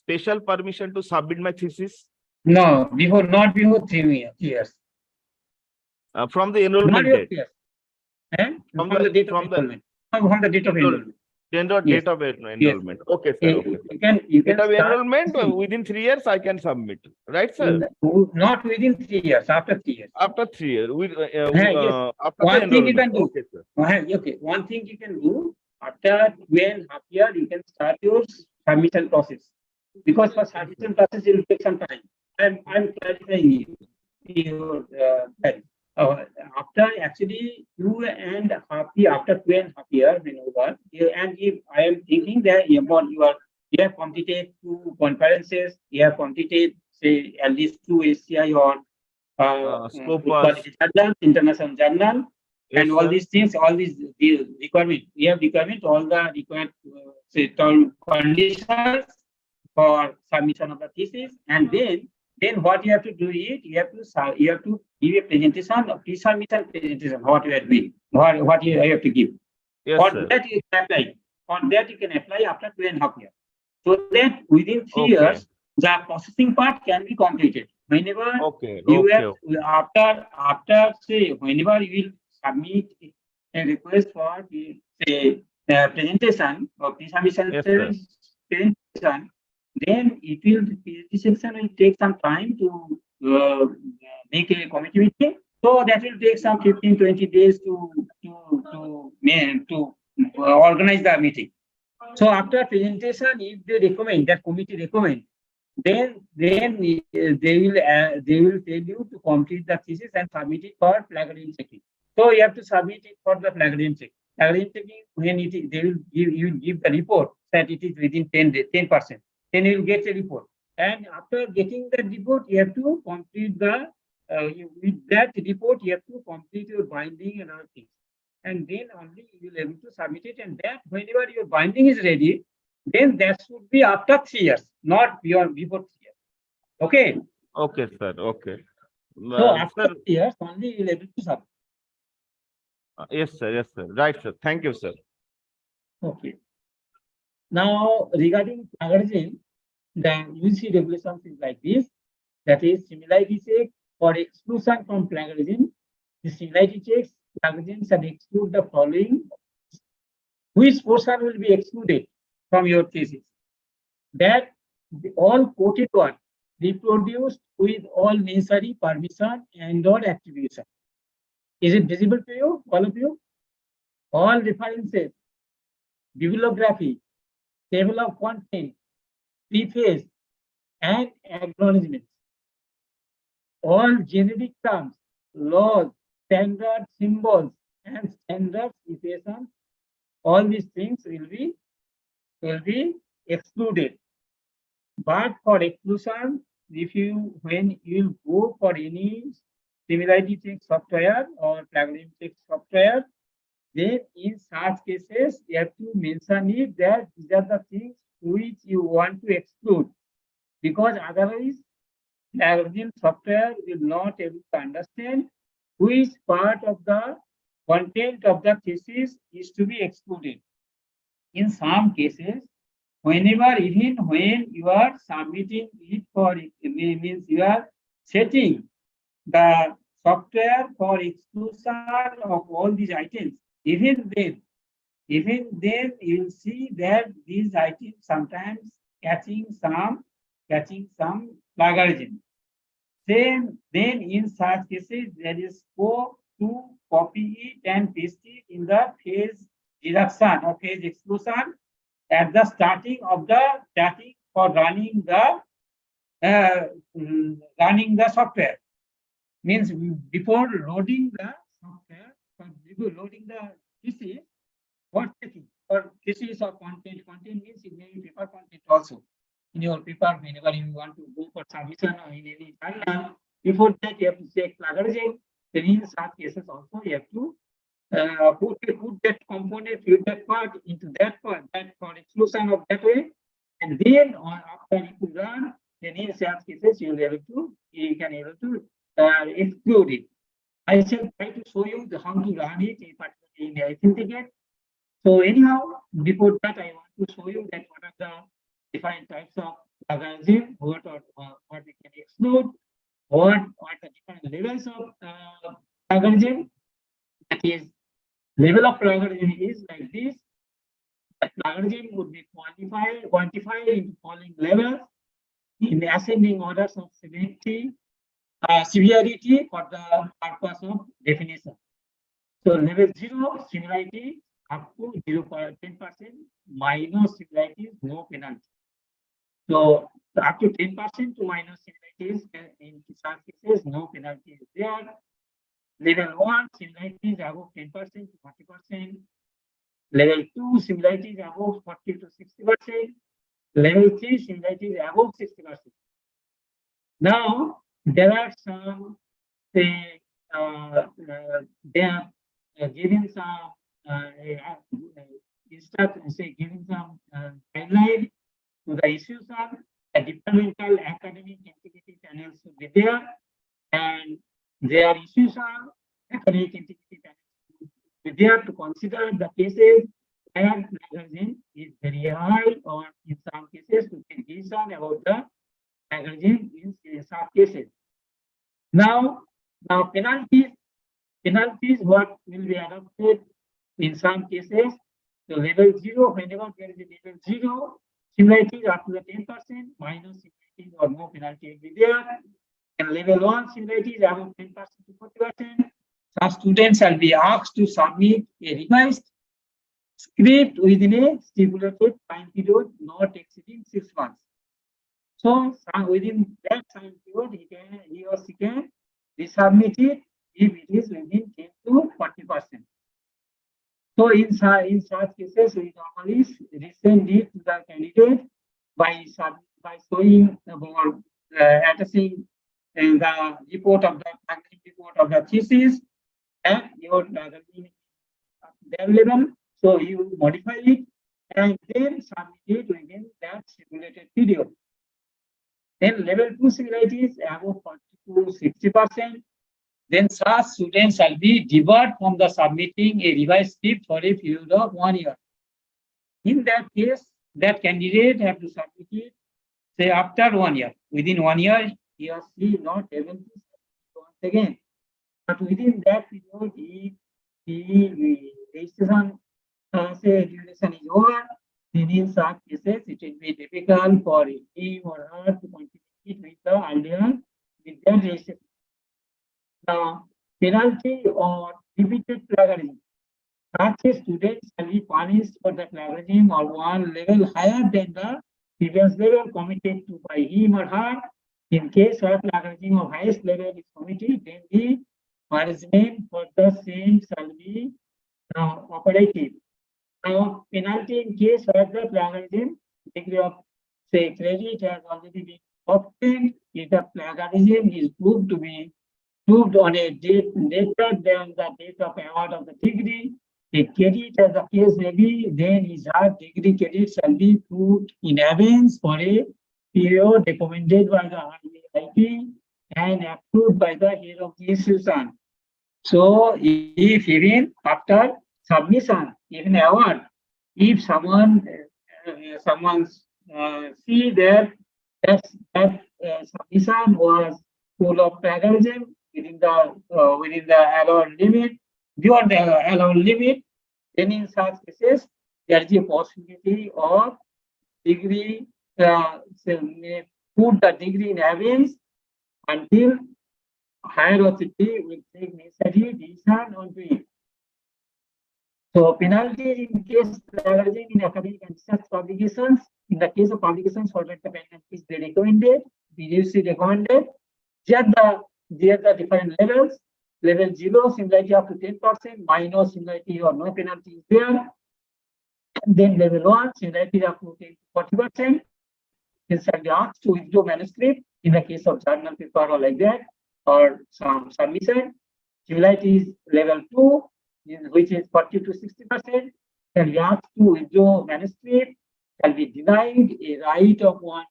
special permission to submit my thesis? No, before, not before 3 years, From the not enrollment before date, 3 years, eh? from From the date of from the enrollment, from the date of enroll, enrollment. Yes, date of yes. enrollment. Okay, sir. Okay. You Date can of start. enrollment See, within 3 years I can submit, right, sir? not within 3 years, after 3 years. After 3 years, Yes. after the One thing you enrollment. can do. Okay, sir. Okay, one thing you can do after 2.5 years, you can start your submission process. Because for submission process, it will take some time. I'm clarifying your query. After actually 2.5 years, after 2.5 years, when over, and if I am thinking that you have completed 2 conferences, you have completed say at least 2 ACI or Scopus. journal, international journal, Yes, and all sir. these things, all these the requirement. We have requirement, all the required say term conditions for submission of the thesis, and then what you have to do is you have to give a presentation, a pre-submission presentation, what you are doing, what you have to give. Yes, For sir. that you can apply. For that you can apply after 2.5 years. So that within 3 Okay. years, the processing part can be completed. Whenever Okay. you Okay. have after say whenever you will submit a request for say presentation or pre-submission Yes, sir. presentation, then the presentation will take some time to make a committee meeting. So that will take some 15-20 days to organize the meeting. So after presentation, if they recommend, that committee recommend, then they will tell you to complete the thesis and submit it for plagiarism checking. So you have to submit it for the plagiarism check. Plagiarism checking, when they will give the report that it is within 10%. Then you will get a report. And after getting the report, you have to complete the with that report, you have to complete your binding and other things. And then only you will able to submit it. And that whenever your binding is ready, then that should be after 3 years, not before 3 years. Okay. Okay, sir. Okay. So after Sir, 3 years, only you will able to submit. yes, sir. Yes, sir. Right, sir. Thank you, sir. Okay. Now regarding plagiarism, the UGC regulations is like this. That is similarity check for exclusion from plagiarism. The similarity checks plagiarism shall exclude the following. Which portion will be excluded from your thesis? That all quoted work reproduced with all necessary permission and or attribution. Is it visible to you, all of you? All references, bibliography, table of contents, preface, and acknowledgements. All generic terms, laws, standard symbols, and standard citations, all these things will be excluded. But for exclusion, when you go for any similarity check software or plagiarism check software, then in such cases you have to mention it that these are the things which you want to exclude, because otherwise plagiarism software will not able to understand which part of the content of the thesis is to be excluded. In some cases, even when you are submitting it for it means you are setting the software for exclusion of all these items, even then you will see that these items sometimes catching some plagiarism. Then in such cases there is scope to copy it and paste it in the phase reduction or phase exclusion at the starting for running the running the software. Means before loading the software, or before loading the thesis, what checking? Or thesis or content. Content means in any paper content also. In your paper, whenever you want to go for submission or in any journal, before that you have to check plagiarism. Then in such cases also you have to put that component, put that part into that part, that for exclusion of that way, and then after you run, then in such cases you can able to exclude it. I shall try to show you how to run it in Authenticate. So anyhow, before that, I want to show you that what are the different types of plagiarism, what we can exclude, what are the different levels of plagiarism. That is, level of plagiarism is like this. The plagiarism would be quantified in following levels in ascending orders of severity for the purpose of definition. So level 0, similarity up to 10%, minus similarities, no penalty. So up to 10% to minus similarities, in such cases, no penalty is there. Level 1, similarities above 10% to 40%. Level 2, similarities above 40 to 60%. Level 3, similarities above 60%. Now, there are some, say, they are giving some giving some guideline to the issues of the departmental academic integrity channels should be there, and their issues of academic integrity channels should be there to consider the cases where plagiarism is very high, or in some cases to take decision about the plagiarism in some cases. Now penalties what will be adopted in some cases. So level 0, whenever there is a level 0, similarities up to the 10%, minus similarities or no penalty will be there. And level 1, similarities above 10% to 40%. Some students shall be asked to submit a revised script within a stipulated time period not exceeding 6 months. So within that time period, he or she can resubmit it if it is within 10 to 40%. So in such cases, we normally resend it to the candidate by showing or attaching the report of the thesis, and your magazine available. So you modify it and then submit it within that stipulated period. Then level 2 similarities above 40 to 60%. Then such students shall be debarred from the submitting a revised script for a period of 1 year. In that case, that candidate have to submit it, say after 1 year. Within 1 year, he or she not able to submit once again. But within that period, if the registration say duration is over, then in such cases it will be difficult for him or her to continue with the earlier with their registration. Now, penalty or repeated plagiarism. Such a student shall be punished for the plagiarism of one level higher than the previous level committed to by him or her. In case of plagiarism of highest level is committed, then the punishment for the same shall be operative. Now, penalty in case of the plagiarism, degree of say credit has already been obtained if the plagiarism is proved on a date later than the date of award of the degree. A credit as the case may be, then his degree credit shall be put in abeyance for a period recommended by the RPE and approved by the head of the institution. So, if even after submission, even award, if someone see that submission was full of plagiarism within the allowed limit, beyond the allowed limit, then in such cases there is a possibility of degree put the degree in abeyance until higher authority will take necessary decision on it. So penalties in case plagiarism in academic and research publications. In the case of publications for the penalties they recommended, PGC recommended. Here the different levels. Level 0, similarity up to 10%, minus similarity or no penalty is there. Then level 1, similarity up to 40%. Then shall be asked to withdraw manuscript in the case of journal paper or like that, or some submission. Similarity is level 2, which is 40 to 60%. Shall be asked to withdraw manuscript, shall be denied a right of one,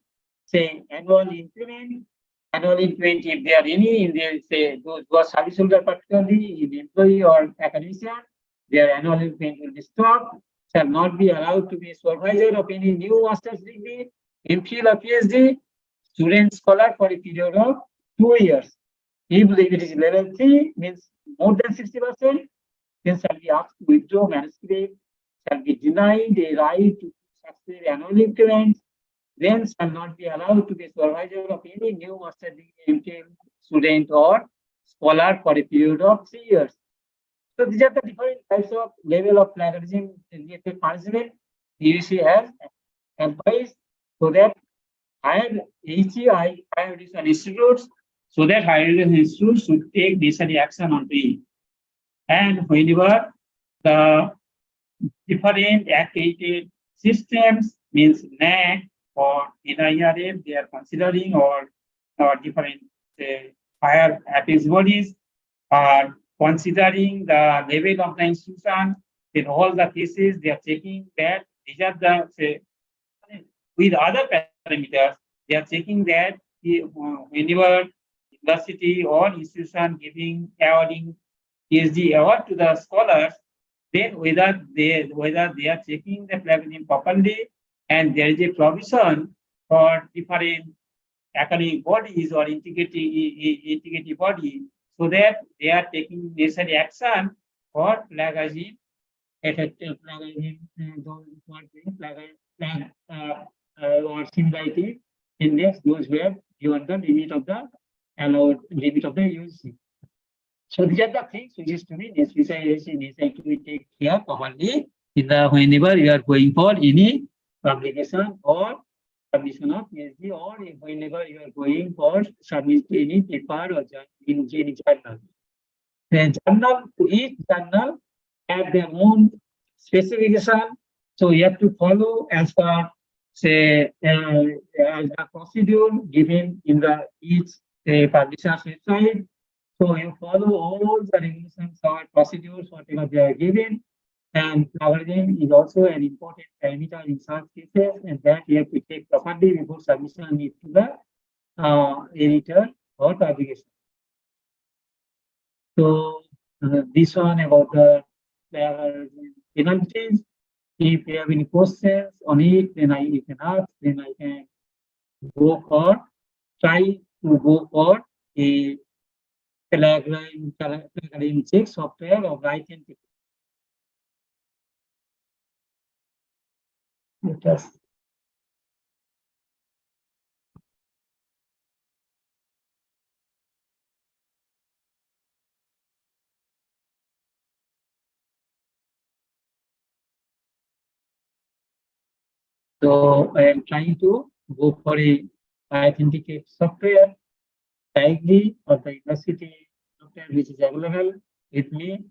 say, annual increment. Annual increment, if there are any, in there, say, those who are service holder, particularly in employee or academician, their annual increment will be stopped, shall not be allowed to be supervisor of any new master's degree, MPhil or PhD, student scholar for a period of 2 years. If it is level 3, means more than 60%, then shall be asked to withdraw manuscript, shall be denied a right to succeed annual increments, then shall not be allowed to be supervisor of any new master degree MPhil student or scholar for a period of 3 years. So these are the different types of level of plagiarism related punishment UC has advised, so that higher education institutes, so that higher education institutes should take necessary action on it. And whenever the different accredited systems, means NAC or NIRF, they are considering, or different higher apex bodies are considering the level of the institution, in all the cases they are checking that these are the, say, with other parameters, they are checking that whenever university or institution awarding PhD award to the scholars, then whether they are checking the plagiarism properly, and there is a provision for different academic bodies or integrative body, so that they are taking necessary action for plagiarism, effective plagiarism, or similarity index, those who have beyond the limit of the allowed limit of the UC. So these are the things which is to be necessary to be taken care properly in the whenever you are going for any publication or submission of PhD, or whenever you are going for submit any paper or in any journal. The journal, each journal have their own specification, so you have to follow as per, say, as a procedure given in the each publisher's website. So you follow all the regulations or procedures, whatever they are given. And plagiarism is also an important parameter in such cases, and that you have to take properly before submission it to the editor or publication. So this one about the penalties. If you have any questions on it, then you can ask. Then I can try to go for a plagiarism check software of write and text. Let us. So I am trying to go for a authenticate software directly or the university software which is available with me.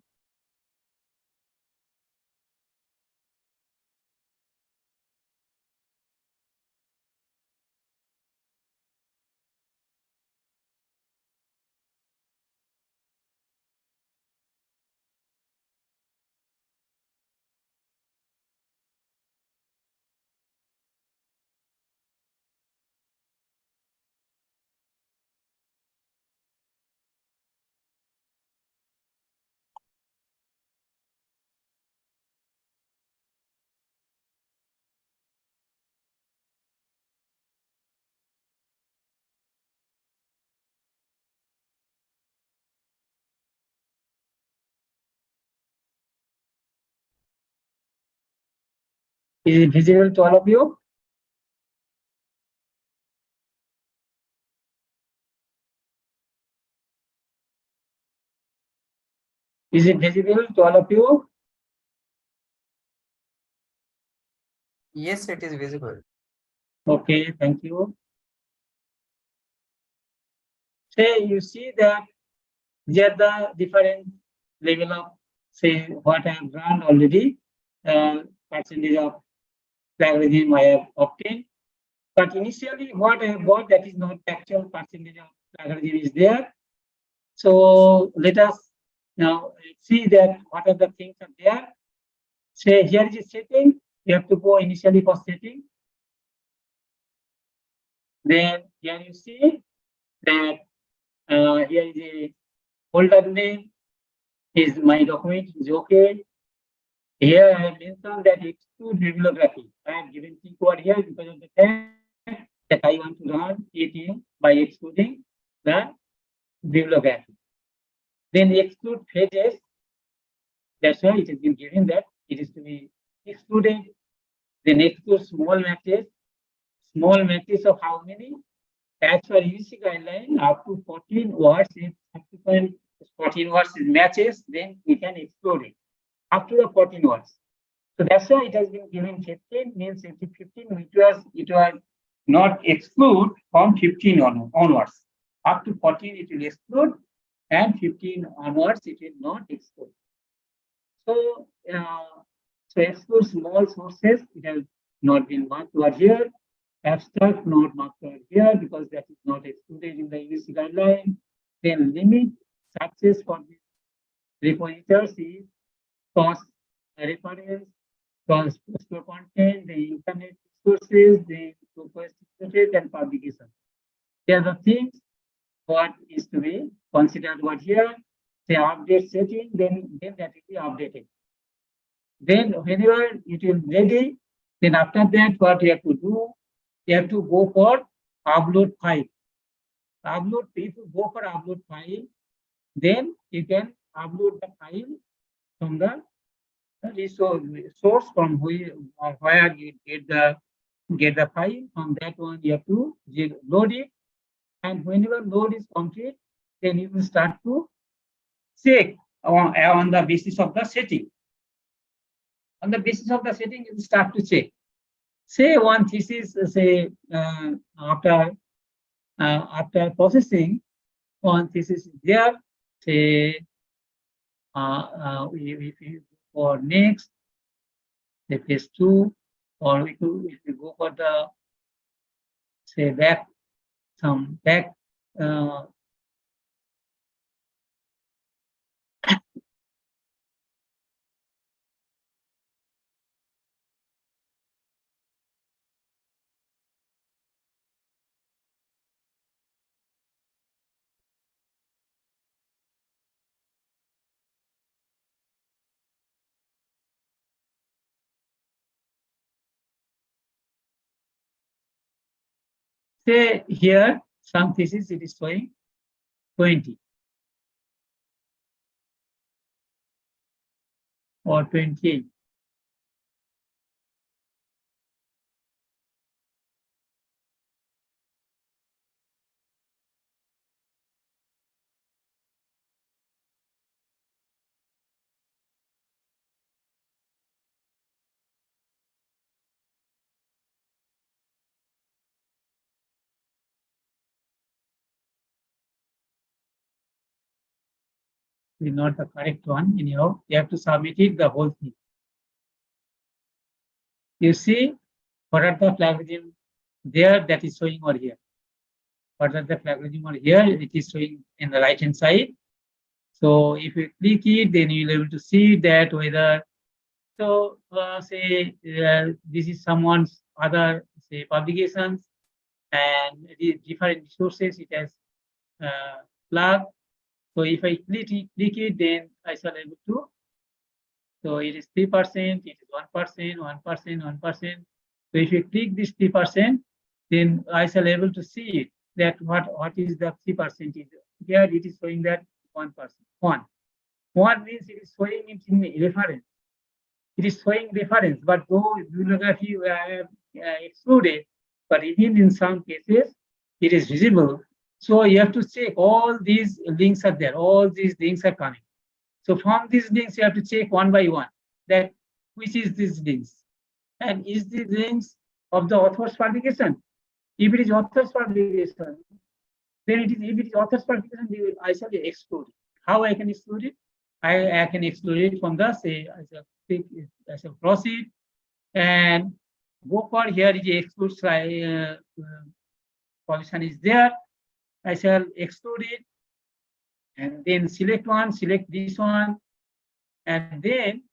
Is it visible to all of you? Is it visible to all of you? Yes, it is visible. Okay, thank you. say you see that there are the different level of, say, what I have run already, percentage of plagiarism I have obtained. But initially, what I have got, that is not the actual percentage of plagiarism is there. So let us now see that what are the things are there. Say here is a setting. You have to go initially for setting. Then here you see that here is a folder name. Is my document is okay. Here I have mentioned that exclude bibliography. I have given keyword here because of the fact that I want to run it by excluding the bibliography. Then exclude pages. That's why it has been given that it is to be excluded. Then exclude small matches. Small matches of how many? As per UC guideline, up to 14 words. If subsequent 14 words is matches, then we can exclude it. Up to the 14 words. So that's why it has been given 15, means if 15, it was not exclude from 15 onwards. Up to 14 it will exclude, and 15 onwards it will not exclude. So, so exclude small sources, it has not been marked over here. Abstract not marked over here because that is not excluded in the UC guideline. Then limit success for the repositories is cross reference, cross store content, the internet sources, the request and publication. They are the things what is to be considered over here. Say update setting, then that will be updated. Then whenever it is ready, then after that what you have to do, you have to go for upload file. Upload, if you go for upload file, then you can upload the file from the source from where you get the file. From that one you have to load it, and whenever load is complete, then you will start to check on the basis of the setting. On the basis of the setting, you will start to check. Say one thesis, say after processing, one thesis is there. Say if you for next, the phase 2, or if you go for the say back say here some thesis it is showing 20 or 28. Is not the correct one. Anyhow, you have to submit it the whole thing. You see, what are the plagiarism there that is showing over here? What are the plagiarism over here? It is showing in the right hand side. So if you click it, then you'll be able to see that whether. So say this is someone's other say publications, and different sources it has plugged. So if I click it, then I shall able to. So it is 3%, it is 1%, 1%, 1%. So if you click this 3%, then I shall able to see it that what is the 3%. Here it is showing that 1%. One means it is showing it in reference. It is showing reference, but though bibliography were excluded, but even in some cases it is visible. So you have to check all these links are there. All these links are coming. So from these links, you have to check one by one that which is these links, and is the links of the author's publication. If it is author's publication, then it is, if it is author's qualification, I shall exclude it. How I can exclude it? I can exclude it from the, say, I shall proceed and go for, here is a exclude position is there. I shall exclude it and then select one, select this one, and then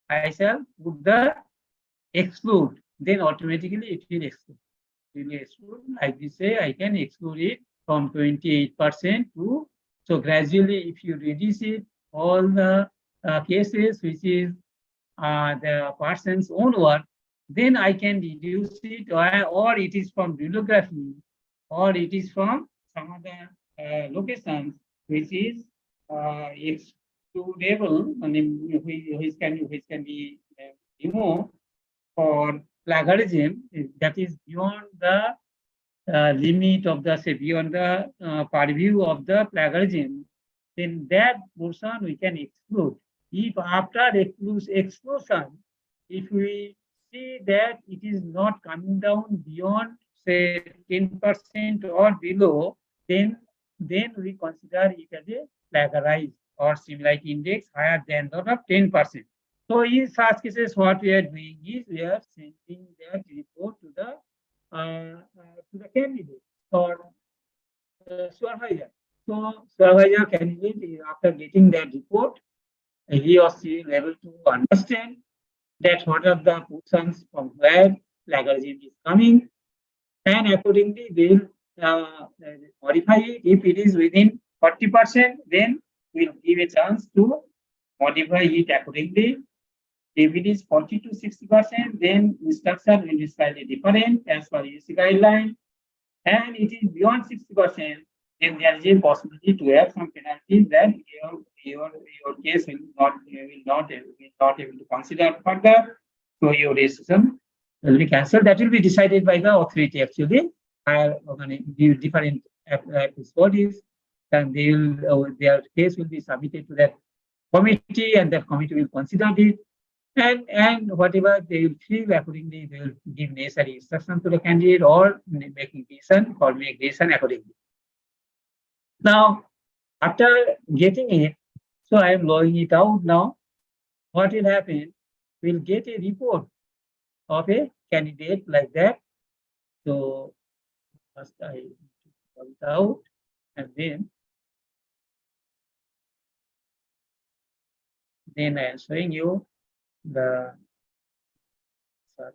I shall put the exclude. Then automatically it will exclude. It will exclude, like this say, I can exclude it from 28% to, so gradually if you reduce it, all the cases which is the person's own work, then I can reduce it, or it is from bibliography, or it is from some other locations which is excludable, I mean, which can be removed for plagiarism, that is beyond the limit of the, say, beyond the purview of the plagiarism, then that portion we can exclude. If after exclusion, if we see that it is not coming down beyond, say, 10% or below, then we consider it as a plagiarized or similarity index higher than that of 10%. So in such cases, what we are doing is we are sending that report to the candidate or supervisor. So supervisor candidate, after getting that report, he or she is able to understand that what are the portions from where plagiarism is coming, and accordingly they will modify it. If it is within 40%, then we'll give a chance to modify it accordingly. If it is 40 to 60%, then instruction will be slightly different as per UC guideline. And it is beyond 60%, then there is a possibility to have some penalties that your case will not able to consider further. So your registration will be cancelled. That will be decided by the authority actually. Different bodies, and they will their case will be submitted to that committee, and that committee will consider it. And whatever they will feel accordingly, they will give necessary instruction to the candidate or making decision or make decision accordingly. Now, after getting it, so I am logging it out now. What will happen? We'll get a report of a candidate like that. So first I log it out, and then I am showing you the search.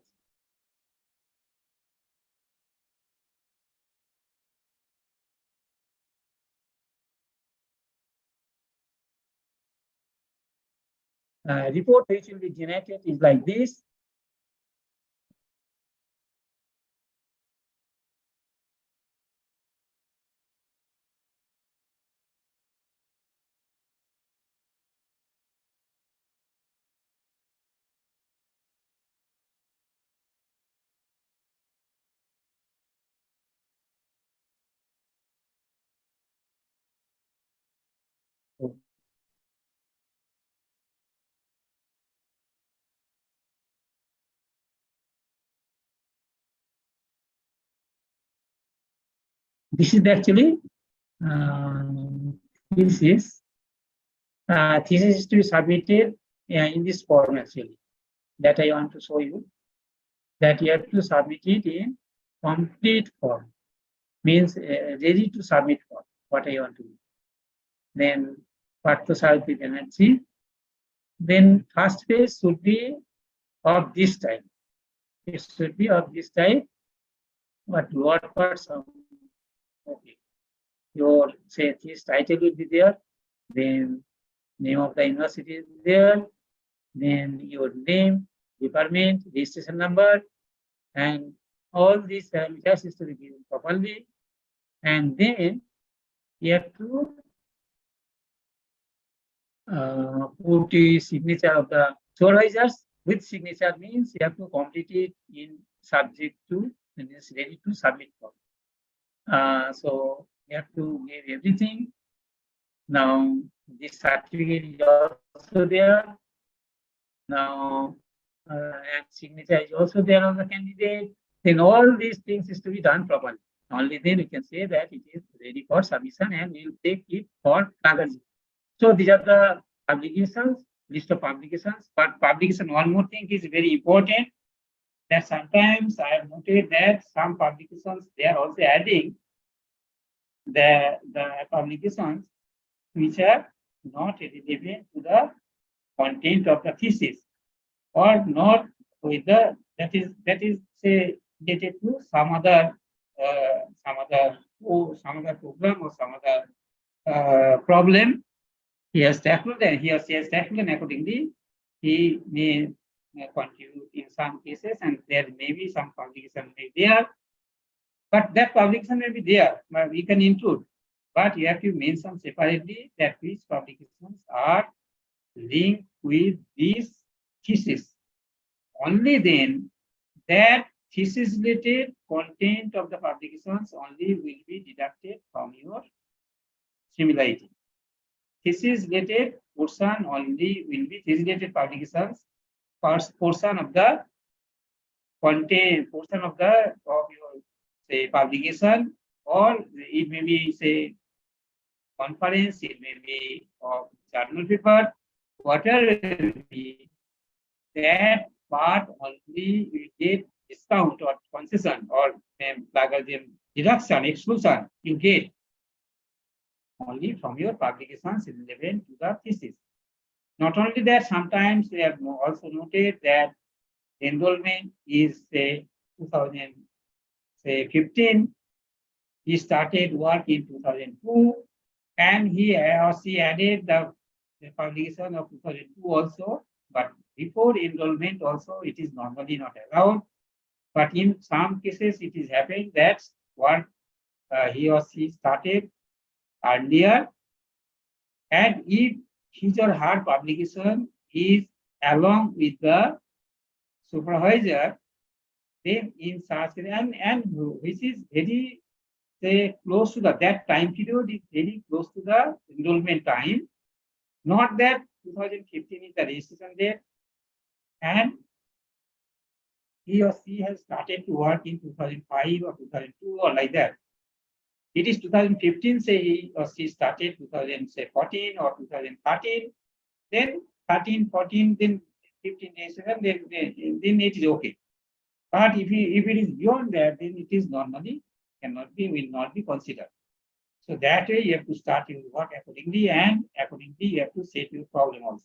Report which will be generated is like this. This is actually thesis. Thesis is to be submitted in this form actually. That I want to show you. That you have to submit it in complete form. Means ready to submit form. What I want to do. Then what to submit with energy. Then first page should be of this type. It should be of this type. But what parts of, okay. Your, say, this title will be there, then name of the university is there, then your name, department, registration number, and all these parameters is to be given properly. And then you have to put the signature of the supervisors. With signature means you have to complete it in subject to, and it's ready to submit form. So you have to give everything. Now this certificate is also there. Now and signature is also there on the candidate. Then all these things is to be done properly. Only then we can say that it is ready for submission and we'll take it for plagiarism. So these are the publications, list of publications. But publication, one more thing is very important, that sometimes I have noted that some publications, they are also adding the publications which are not relevant to the content of the thesis, or not with the that is say related to some other program or some other problem he has tackled, and he or she has tackled, and accordingly he may contribute in some cases, and there may be some publication may be there, but that publication may be there, but we can include, but you have to mention separately that which publications are linked with this thesis. Only then that thesis related content of the publications only will be deducted from your similarity. Thesis related portion only will be thesis related publications, portion of the content, portion of your say publication, or it may be say conference, it may be of journal paper, whatever it will be, that part only will get discount or concession or plagiarism deduction, exclusion you get only from your publications relevant to the thesis. Not only that, sometimes we have also noted that enrollment is say 2015. He started work in 2002, and he or she added the publication of 2002 also, but before enrollment also it is normally not allowed. But in some cases it is happening that what he or she started earlier, and if his or her publication is along with the supervisor, then in such and which is very say close to that time period is very close to the enrollment time, not that 2015 is the registration date and he or she has started to work in 2005 or 2002 or like that. It is 2015, say he or she started 2014 or 2013, then 13, 14, then 15 days, then it is okay. But if it is beyond that, then it is normally will not be considered. So that way you have to start your work accordingly, and accordingly you have to set your problem also.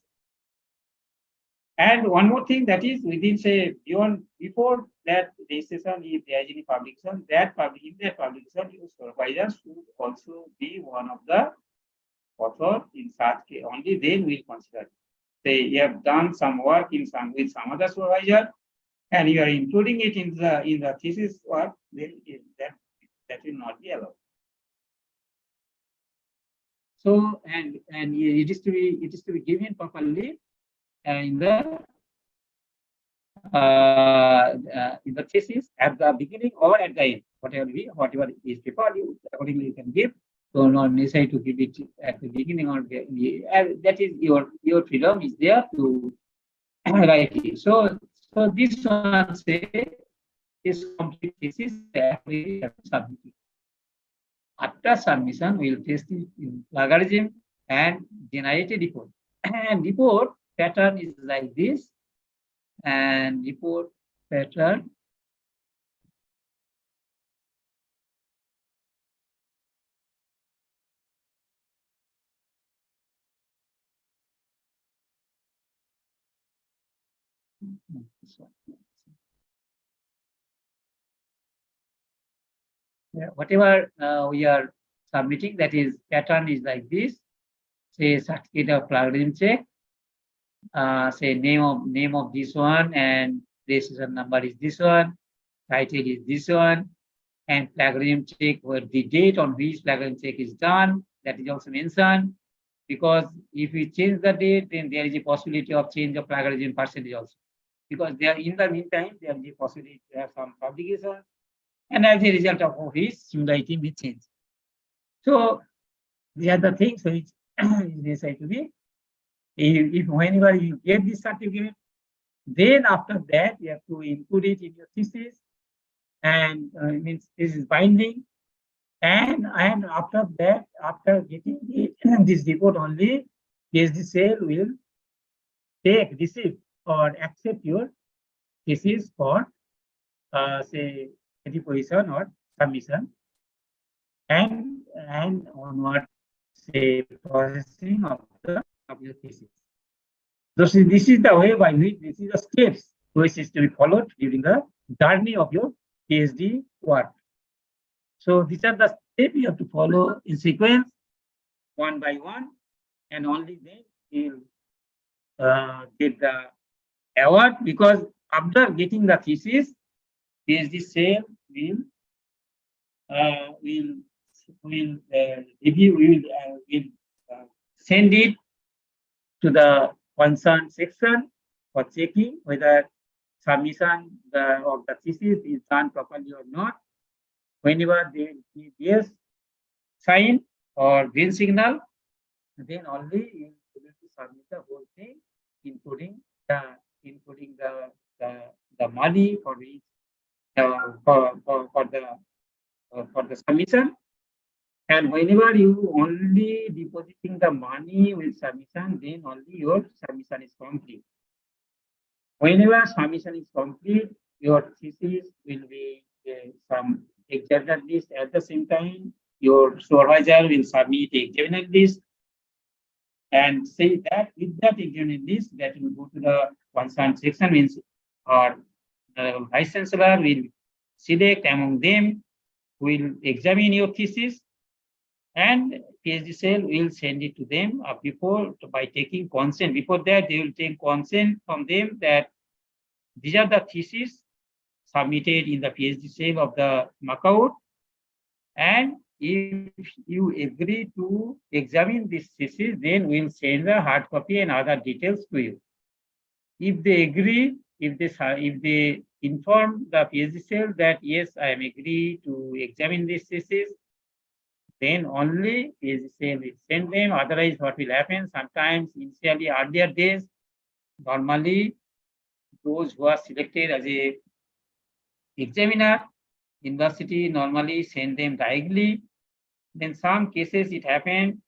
And one more thing, that is within say before that registration, if there is any publication, that publication your supervisor should also be one of the author. In such case, only then we will consider. Say you have done some work with some other supervisor, and you are including it in the thesis work, then that will not be allowed. So and it is to be given properly in the thesis at the beginning or at the end, whatever is prepared, accordingly you can give. So not necessary to give it at the beginning or that is your freedom is there to write it. So this one say this complete thesis we have to submit it. After submission, we will test it in plagiarism and generate a report. And report pattern is like this. And report pattern whatever we are submitting, that is pattern is like this. Say certificate of plagiarism check. Say name of this one, and registration number is this one, title is this one, and plagiarism check where the date on which plagiarism check is done, that is also mentioned, because if we change the date, then there is a possibility of change of plagiarism percentage also, because there in the meantime there is a possibility to have some publication, and as a result of which similarity may change. So these are the things which is necessary to be. If whenever you get this certificate, then after that you have to include it in your thesis, and means this is binding. And after that, after getting this report only, PhD cell will receive or accept your thesis for say edition or submission, and onward say processing of your thesis. So this is the way by which this is the steps which is to be followed during the journey of your PhD work. So these are the steps you have to follow in sequence, one by one, and only then you'll get the award, because after getting the thesis, PhD cell will review, will send it to the concerned section for checking whether submission of the thesis is done properly or not. Whenever they give yes sign or green signal, then only you will be able to submit the whole thing, including the money for which for the submission. And whenever you only depositing the money with submission, then only your submission is complete. Whenever submission is complete, your thesis will be some examiner list. At the same time, your supervisor will submit examiner list, and say that with that examiner list, that will go to the concerned section, means or the vice chancellor will select among them, will examine your thesis, and PhD cell will send it to them before by taking consent. Before that, they will take consent from them that these are the theses submitted in the PhD cell of the Macau, and if you agree to examine this thesis, then we'll send the hard copy and other details to you. If they agree, if they inform the PhD cell that yes, I am agree to examine this thesis, then only PhD cell will send them. Otherwise, what will happen? Sometimes initially earlier days, normally those who are selected as a examiner, university normally send them directly. Then some cases it happened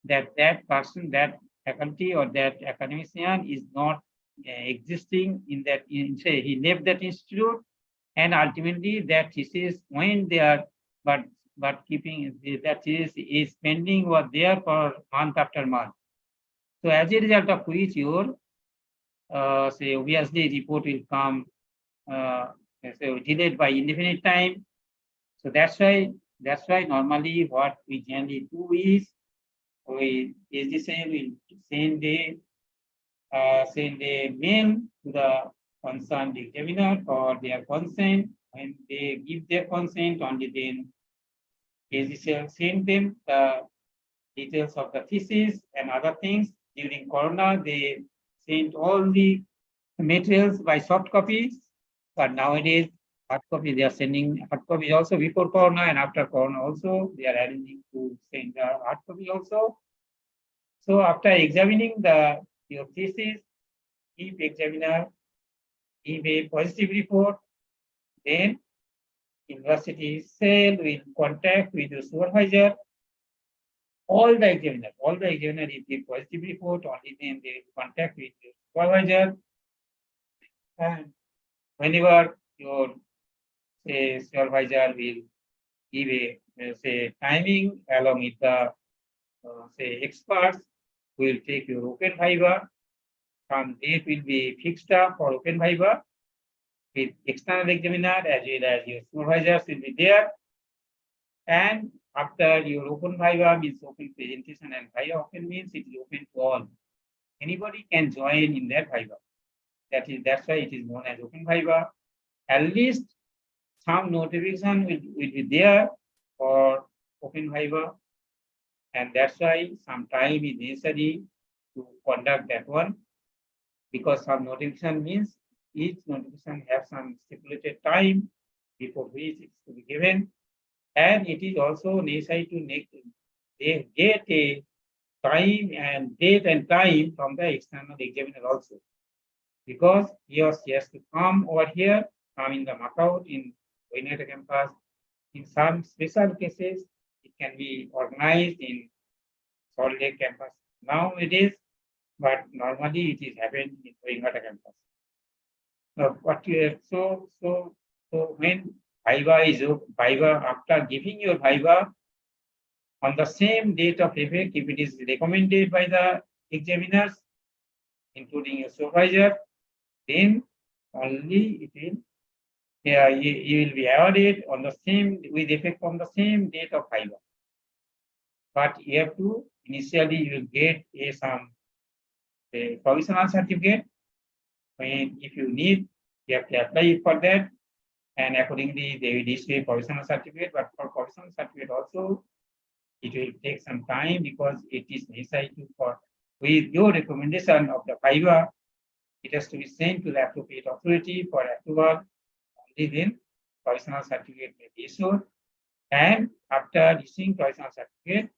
that that person, that faculty or that academician is not existing in that, say he left that institute, and ultimately that thesis went there, but keeping that thesis is pending over there for month after month. So as a result of which your say obviously report will come so delayed by indefinite time. So that's why normally what we generally do is we will send a mail to the concerned examiner for their consent. When they give their consent, only then will send them the details of the thesis and other things. During Corona, they sent all the materials by soft copies, but nowadays hard copy they are sending hard copy also. Before Corona and after Corona also, they are arranging to send the hard copy also. So after examining your thesis, if examiner give a positive report, then university cell will contact with the supervisor. All the examiner if the positive report, only then they will contact with the supervisor. And whenever your say supervisor will give a say timing along with the say experts, who will take your open viva. Some date will be fixed up for open viva with external examiner as well as your supervisors will be there. And after your open viva means open presentation, and viva open means it is open to all. Anybody can join in that viva. That's why it is known as open viva. At least some notification will be there for open viva, and that's why some time is necessary to conduct that one, because some notification means each notification has some stipulated time before which it's to be given, and it is also necessary to get a time and date and time from the external examiner also, because he or she has to come over here, come in the Macau in Oinata campus. In some special cases, it can be organized in Salt Lake campus nowadays, but normally it is happened in Ringata campus. So when Viva after giving your Viva on the same date of effect, if it is recommended by the examiners, including your supervisor, then only it will you will be awarded on the same with effect from the same date of Viva. But you have to initially you will get some provisional certificate. When if you need, you have to apply for that, and accordingly they will issue a provisional certificate. But for provisional certificate also, it will take some time because it is necessary for with your recommendation of the Viva, it has to be sent to the appropriate authority for approval. Only then provisional certificate may be issued. And after issuing provisional certificate,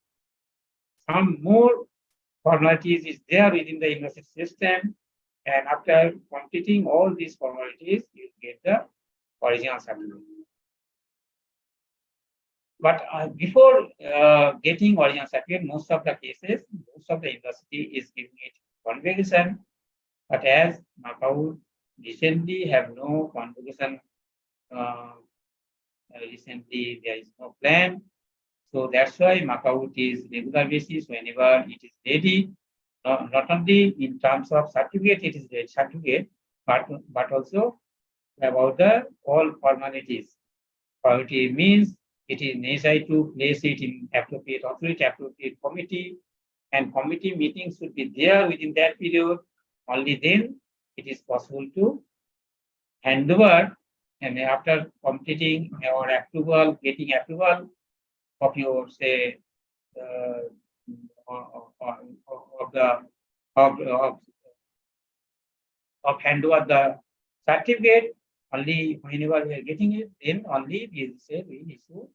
some more formalities is there within the university system. And after completing all these formalities, you get the original certificate. But before getting original certificate, most of the cases, most of the university is giving it convocation. But as Macau recently have no convocation, recently there is no plan. So that's why Macau is regular basis whenever it is ready. Not only in terms of certificate, it is ready certificate, but also about the all formalities. Formality means it is necessary to place it in appropriate authority, appropriate committee, and committee meetings should be there within that period. Only then it is possible to hand over, and after completing or approval, getting approval of your say of hand over the certificate. Only whenever we are getting it, then only we say we issue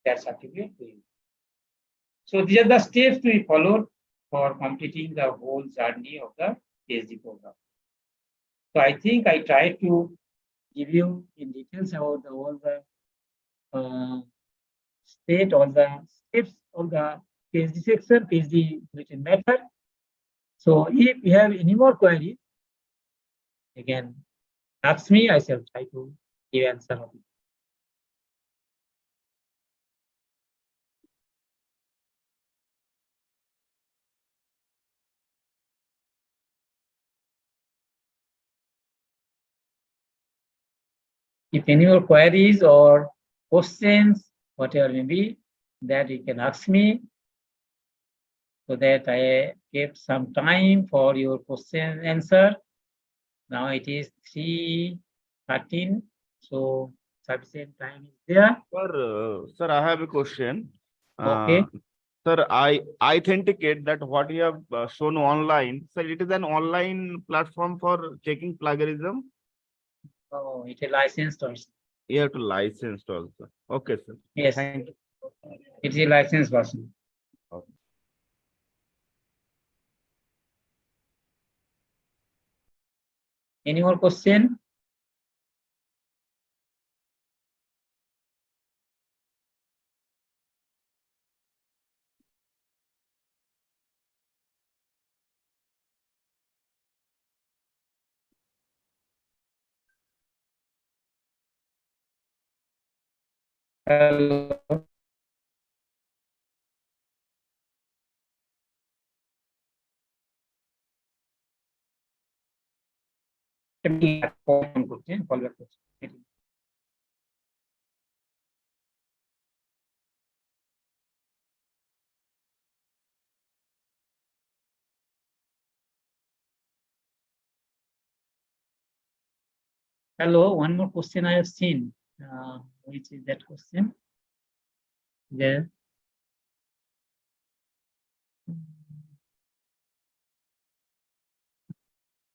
that certificate to you. So these are the steps to be followed for completing the whole journey of the PhD program. So I think I tried to give you in details about all the state, all the steps of the PhD section, PhD related method. So if you have any more queries, again, ask me, I shall try to give answer of it. If any more queries or questions, whatever may be, that you can ask me so that I give some time for your question and answer. Now it is 3:13, so sufficient time is there. Sir, I have a question. Okay. Sir, I authenticate that what you have shown online. Sir, it is an online platform for checking plagiarism. Oh, it is licensed also. You have to license also. Okay, sir. Yes, Thank you. it is a licensed version. Okay. Any more question? Hello. Hello, one more question I have seen. Which is that question? There.